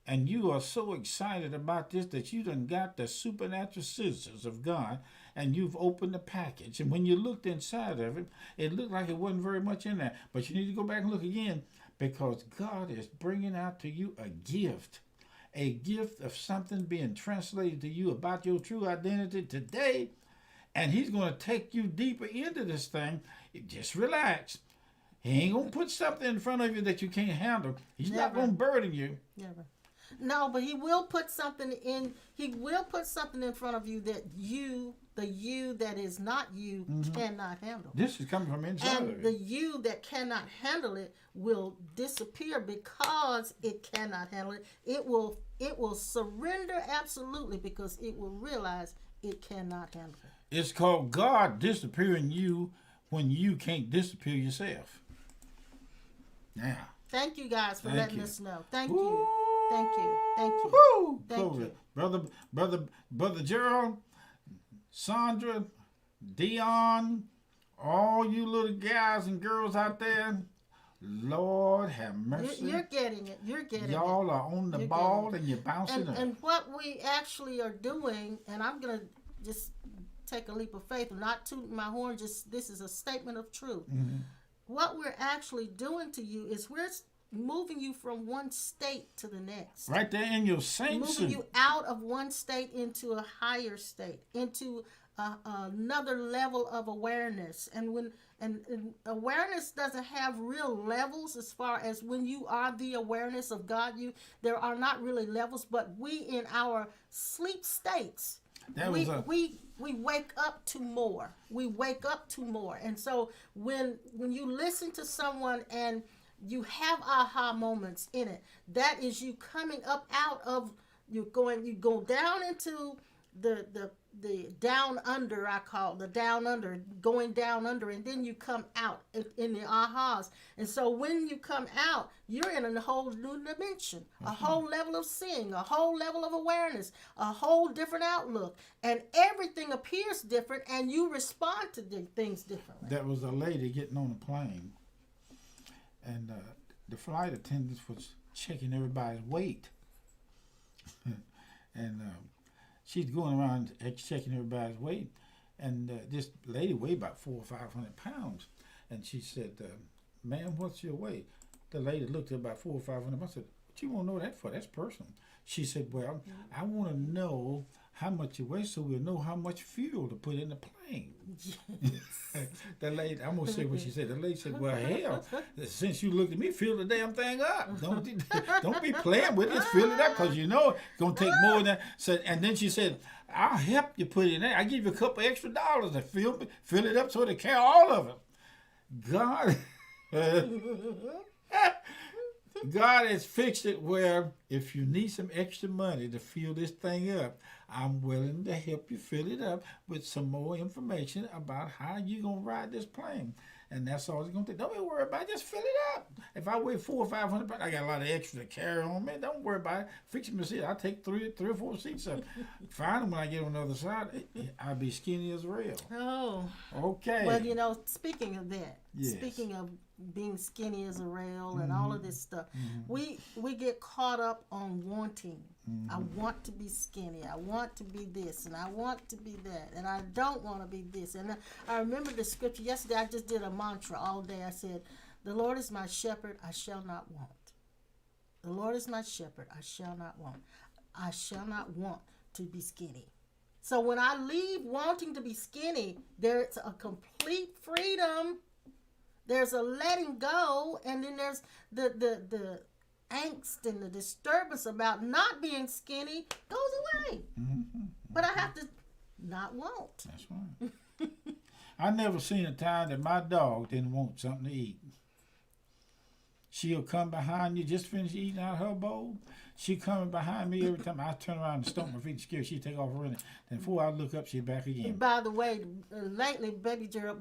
B: and you are so excited about this that you done got the supernatural scissors of God, and you've opened the package. And when you looked inside of it, it looked like it wasn't very much in there. But you need to go back and look again because God is bringing out to you a gift of something being translated to you about your true identity today. And he's going to take you deeper into this thing. Just relax. He ain't going to put something in front of you that you can't handle. He's not going to burden you.
A: Never. No, but he will put something in. He will put something in front of you that the you that is not you, cannot handle.
B: This is coming from inside of
A: And
B: you.
A: the you that cannot handle it will disappear because it cannot handle it. It will surrender absolutely because it will realize it cannot handle it.
B: It's called God disappearing you when you can't disappear yourself. Now.
A: Thank you guys for
B: Thank
A: letting
B: you.
A: us know. Thank
B: Woo!
A: you. Thank you. Thank you.
B: Woo!
A: Thank
B: Glory.
A: you.
B: Brother Gerald, Sandra, Dion, all you little guys and girls out there, Lord have mercy.
A: You're getting it. You're getting
B: Y'all
A: it.
B: are on the
A: You're
B: ball
A: getting it.
B: and you're bouncing up.
A: And what we actually are doing, and I'm going to just take a leap of faith, not tooting my horn, just this is a statement of truth. What we're actually doing to you is we're moving you from one state to the next.
B: Right there in your saints.
A: Moving you out of one state into a higher state, into another level of awareness. And awareness doesn't have real levels as far as when you are the awareness of God. There are not really levels, but we in our sleep states, we wake up to more. We wake up to more. And so when you listen to someone and you have aha moments in it, that is you coming up out of, you go down into the the down under, I call the down under, going down under, and then you come out in the ahas. And so when you come out, you're in a whole new dimension, a whole level of seeing, a whole level of awareness, a whole different outlook, and everything appears different, and you respond to things differently.
B: There was a lady getting on a plane, and the flight attendants was checking everybody's weight. And she's going around checking everybody's weight, and this lady weighed about 400 or 500 pounds, and she said, "Ma'am, what's your weight?" The lady looked at about 400 or 500 pounds. I said, "What you want to know that for? That's personal." She said, "Well, I want to know how much you weigh so we'll know how much fuel to put in the plane." The lady, I'm gonna say what she said. The lady said, "Well, hell, since you looked at me, fill the damn thing up. Don't be playing with it. Just fill it up, because you know it's gonna take more than that." So, and then she said, "I'll help you put it in there. I give you a couple extra dollars to fill it up so they carry all of it." God, God has fixed it where if you need some extra money to fill this thing up, I'm willing to help you fill it up with some more information about how you're going to ride this plane. And that's all it's going to take. Don't be worried about it. Just fill it up. If I weigh 400 or 500 pounds, I got a lot of extra to carry on, man. Don't worry about it. Fix me a seat. I'll take three or four seats up. Find when I get on the other side, I'll be skinny as a rail.
A: Oh.
B: Okay.
A: Well, speaking of that,
B: Yes.
A: speaking of being skinny as a rail and all of this stuff, we get caught up on wanting. I want to be skinny. I want to be this, and I want to be that, and I don't want to be this. And I remember the scripture yesterday. I just did a mantra all day. I said, "The Lord is my shepherd, I shall not want. The Lord is my shepherd, I shall not want. I shall not want to be skinny." So when I leave wanting to be skinny, there's a complete freedom. There's a letting go, and then there's the angst and the disturbance about not being skinny goes away. But I have to not want.
B: That's right. I never seen a time that my dog didn't want something to eat. She'll come behind you, just finish eating out her bowl. She coming behind me every time I turn around and stomp my feet scared. She take off running. Then before I look up, she's back again.
A: And by the way, lately, baby girl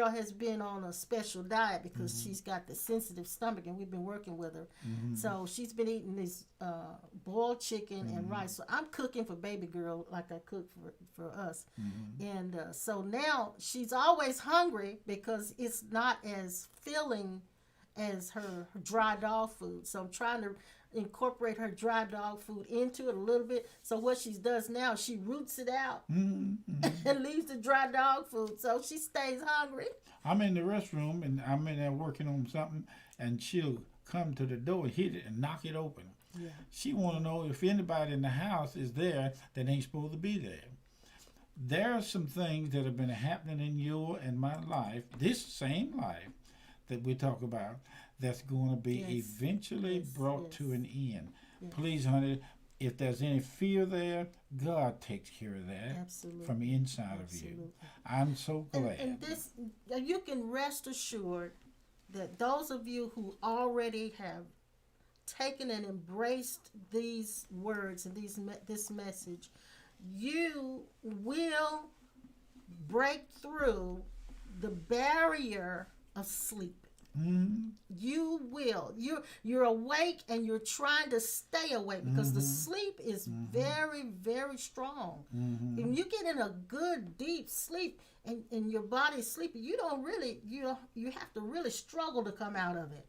A: has been on a special diet because she's got the sensitive stomach, and we've been working with her. So she's been eating this boiled chicken and rice. So I'm cooking for baby girl like I cook for us. And so now she's always hungry because it's not as filling as her dry dog food. So I'm trying to incorporate her dry dog food into it a little bit. So what she does now, she roots it out and leaves the dry dog food, so she stays hungry.
B: I'm in the restroom, and I'm in there working on something, and she'll come to the door and hit it and knock it open. Yeah. She want to know if anybody in the house is there that ain't supposed to be there. There are some things that have been happening in your and my life, this same life that we talk about, that's going to be eventually brought to an end. Yes. Please, honey, if there's any fear there, God takes care of that from the inside of you. I'm so glad.
A: And this, you can rest assured that those of you who already have taken and embraced these words and this message, you will break through the barrier of sleep. You will. You're awake, and you're trying to stay awake because the sleep is very, very strong. When you get in a good deep sleep and your body's sleeping, you have to really struggle to come out of it.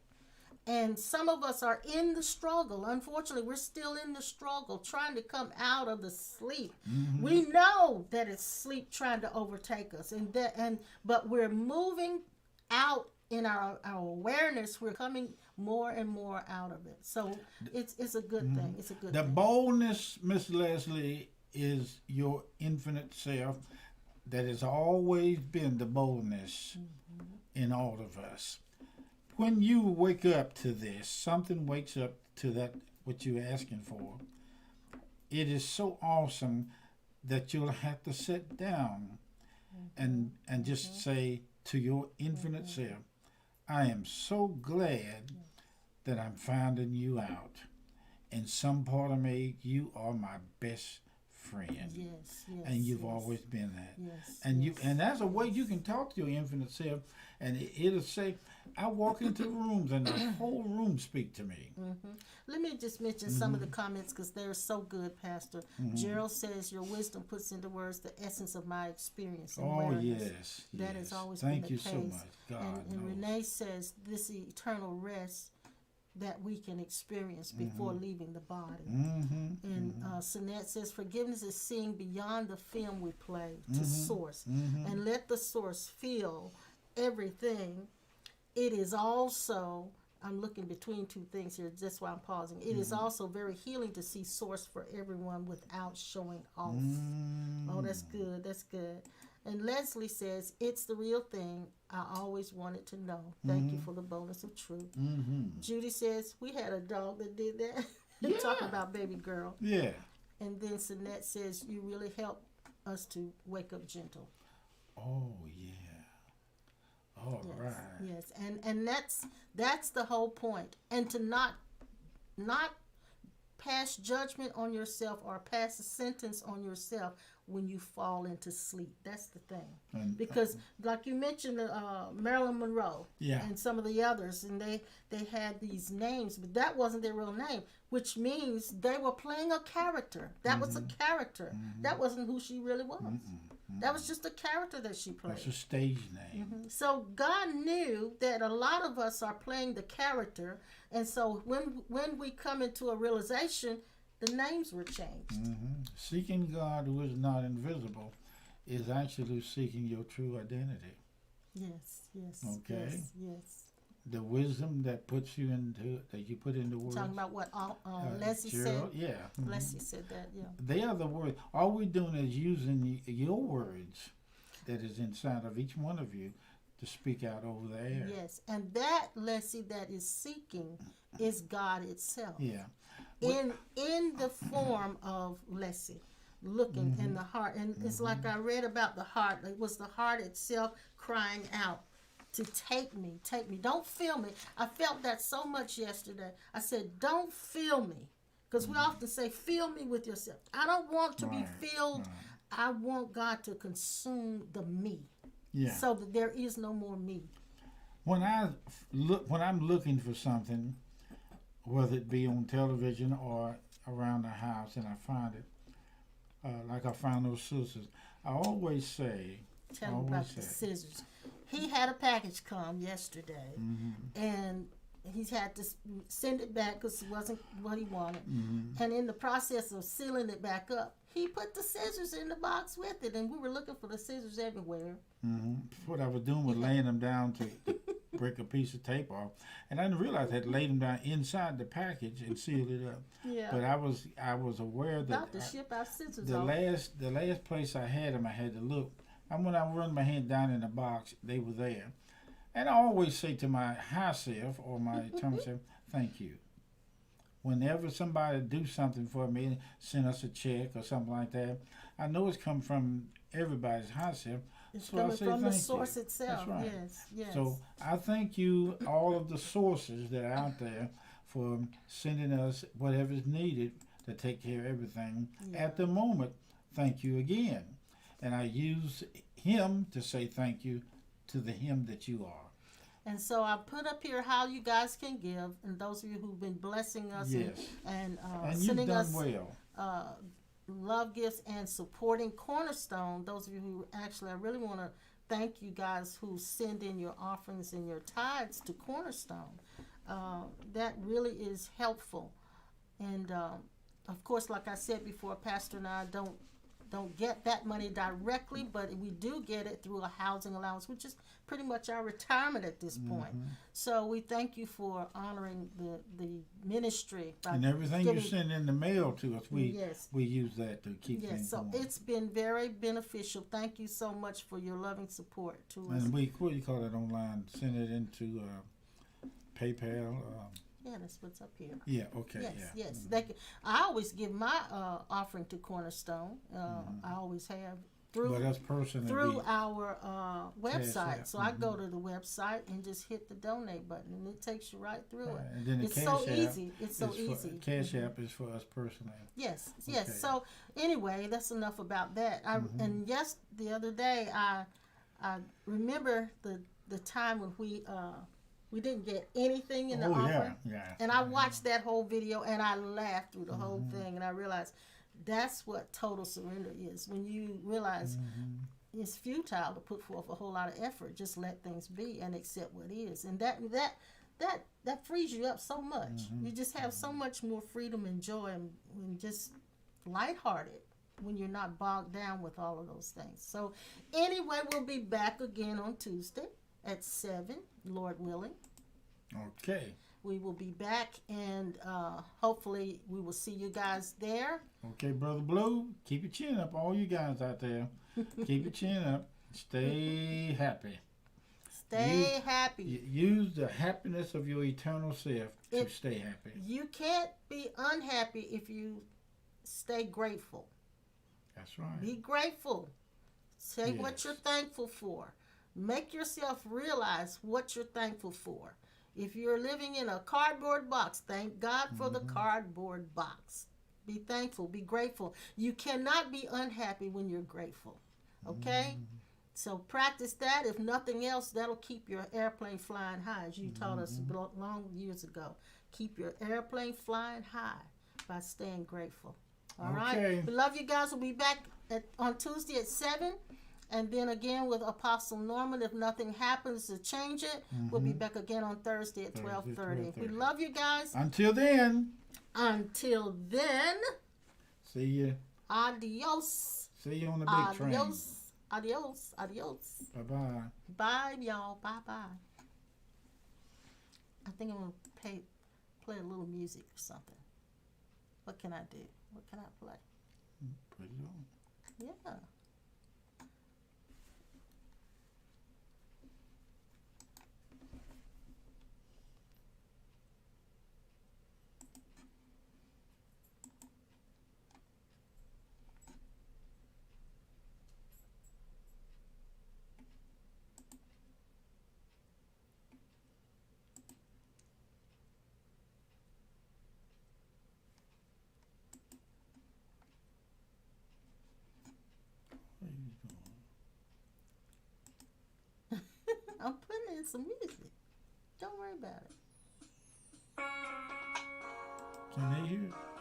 A: And some of us are in the struggle. Unfortunately, we're still in the struggle, trying to come out of the sleep. We know that it's sleep trying to overtake us, but we're moving out in our awareness. We're coming more and more out of it. So it's a good thing. It's a good thing.
B: The boldness, Miss Leslie, is your infinite self that has always been the boldness in all of us. When you wake up to this, something wakes up to that, what you're asking for. It is so awesome that you'll have to sit down and just say to your infinite self, I am so glad that I'm finding you out. In some part of me, you are my best friend.
A: Yes, yes.
B: And you've
A: yes.
B: always been that.
A: Yes.
B: And
A: yes.
B: and that's a way you can talk to your infinite self, and it'll say, I walk into rooms and the whole room speak to me.
A: Mm-hmm. Let me just mention some of the comments because they're so good, Pastor. Gerald says, your wisdom puts into words the essence of my experience and
B: Oh,
A: awareness.
B: yes.
A: That has always
B: Thank
A: been
B: you
A: the case.
B: so much. God
A: And
B: knows.
A: Renee says, this eternal rest that we can experience before leaving the body. And Sinette says, forgiveness is seeing beyond the film we play to source. And let the source feel everything. It is also, I'm looking between two things here, that's why I'm pausing. It is also very healing to see source for everyone without showing off. Oh, that's good, that's good. And Leslie says, it's the real thing. I always wanted to know. Thank you for the bonus of truth. Judy says, we had a dog that did that.
B: Yeah.
A: Talking about baby girl.
B: Yeah.
A: And then Sinette says, you really help us to wake up gentle.
B: Oh, yeah. All
A: Yes,
B: right.
A: yes, and that's the whole point, and to not pass judgment on yourself or pass a sentence on yourself when you fall into sleep. That's the thing, because like you mentioned, Marilyn Monroe,
B: Yeah.
A: and some of the others, and they had these names, but that wasn't their real name, which means they were playing a character. That was a character. That wasn't who she really was. That was just a character that she played.
B: That's a stage name.
A: So God knew that a lot of us are playing the character, and so when we come into a realization, the names were changed.
B: Seeking God who is not invisible is actually seeking your true identity.
A: Yes, yes.
B: Okay.
A: Yes, yes.
B: The wisdom that puts you into, that you put into words.
A: Talking about what Leslie
B: Gerald,
A: said.
B: yeah.
A: Leslie said that, yeah.
B: They are the words. All we're doing is using your words that is inside of each one of you to speak out over the air.
A: Yes, and that, Leslie, that is seeking is God itself.
B: Yeah.
A: In the form of Leslie, looking in the heart. And it's like I read about the heart. It was the heart itself crying out to take me. Don't feel me. I felt that so much yesterday. I said, don't feel me. Because we often say, fill me with yourself. I don't want to be filled. I want God to consume the me.
B: Yeah.
A: So that there is no more me.
B: When I'm looking for something, whether it be on television or around the house, and I find it, like I found those scissors, I always say,
A: Tell him about the scissors. He had a package come yesterday, and he's had to send it back because it wasn't what he wanted. And in the process of sealing it back up, he put the scissors in the box with it, and we were looking for the scissors everywhere.
B: What I was doing was laying them down to break a piece of tape off, and I didn't realize I had laid them down inside the package and sealed it up.
A: Yeah.
B: But I was aware that
A: About to ship our scissors
B: the
A: off.
B: last place I had them, I had to look. And when I run my hand down in the box, they were there. And I always say to my high self or my eternal self, thank you. Whenever somebody do something for me, send us a check or something like that, I know it's come from everybody's high self.
A: It's
B: So I
A: coming
B: say
A: from the
B: thank
A: source
B: you.
A: itself.
B: That's right.
A: Yes, yes.
B: So I thank you, all of the sources that are out there, for sending us whatever's needed to take care of everything. At the moment, thank you again. And I use him to say thank you to the him that you are.
A: And so I put up here how you guys can give, and those of you who've been blessing us
B: Yes.
A: and
B: And you've
A: sending
B: done
A: us
B: well.
A: love gifts and supporting Cornerstone. Those of you who actually, I really want to thank you guys who send in your offerings and your tithes to Cornerstone. That really is helpful. And of course, like I said before, Pastor and I don't get that money directly, but we do get it through a housing allowance, which is pretty much our retirement at this point. So we thank you for honoring the ministry. By
B: And everything you send in the mail to us, we use that to keep things
A: so
B: going.
A: it's been very beneficial. Thank you so much for your loving support to us.
B: And what do you call it online? Send it into PayPal.
A: Yeah, that's what's up here.
B: Yeah, okay,
A: Yes,
B: yeah.
A: yes. I always give my offering to Cornerstone. I always have. through
B: But that's personally.
A: through our website.
B: App.
A: So I go to the website and just hit the donate button, and it takes you right through it.
B: And then the
A: It's
B: Cash
A: so
B: App
A: easy. It's so
B: is
A: easy.
B: Cash App is for us personally.
A: Yes,
B: Okay.
A: yes. So anyway, that's enough about that. And yes, the other day I remember the time when we didn't get anything in the offering.
B: Yeah.
A: And I watched that whole video and I laughed through the whole thing, and I realized that's what total surrender is. When you realize it's futile to put forth a whole lot of effort, just let things be and accept what is, and that frees you up so much. You just have so much more freedom and joy and just lighthearted when you're not bogged down with all of those things. So anyway, we'll be back again on Tuesday at 7, Lord willing.
B: Okay.
A: We will be back, and hopefully we will see you guys there.
B: Okay, Brother Blue, keep your chin up, all you guys out there. Keep your chin up. Stay happy.
A: Stay happy.
B: Use the happiness of your eternal self to stay happy.
A: You can't be unhappy if you stay grateful.
B: That's right.
A: Be grateful. Say what
B: Yes.
A: you're thankful for. Make yourself realize what you're thankful for. If you're living in a cardboard box, thank God for the cardboard box. Be thankful. Be grateful. You cannot be unhappy when you're grateful. Okay? So practice that. If nothing else, that'll keep your airplane flying high, as you taught us long years ago. Keep your airplane flying high by staying grateful. All right? We love you guys. We'll be back on Tuesday at 7. And then again with Apostle Norman, if nothing happens to change it, we'll be back again on Thursday at 12:30. We love you guys.
B: Until then. See you.
A: Adios.
B: See you on the big train.
A: Adios.
B: Bye-bye.
A: Bye, y'all. Bye-bye. I think I'm going to play a little music or something. What can I do? What can I play?
B: Put it on.
A: Yeah. I'm putting in some music. Don't worry about it.
B: Can they hear it?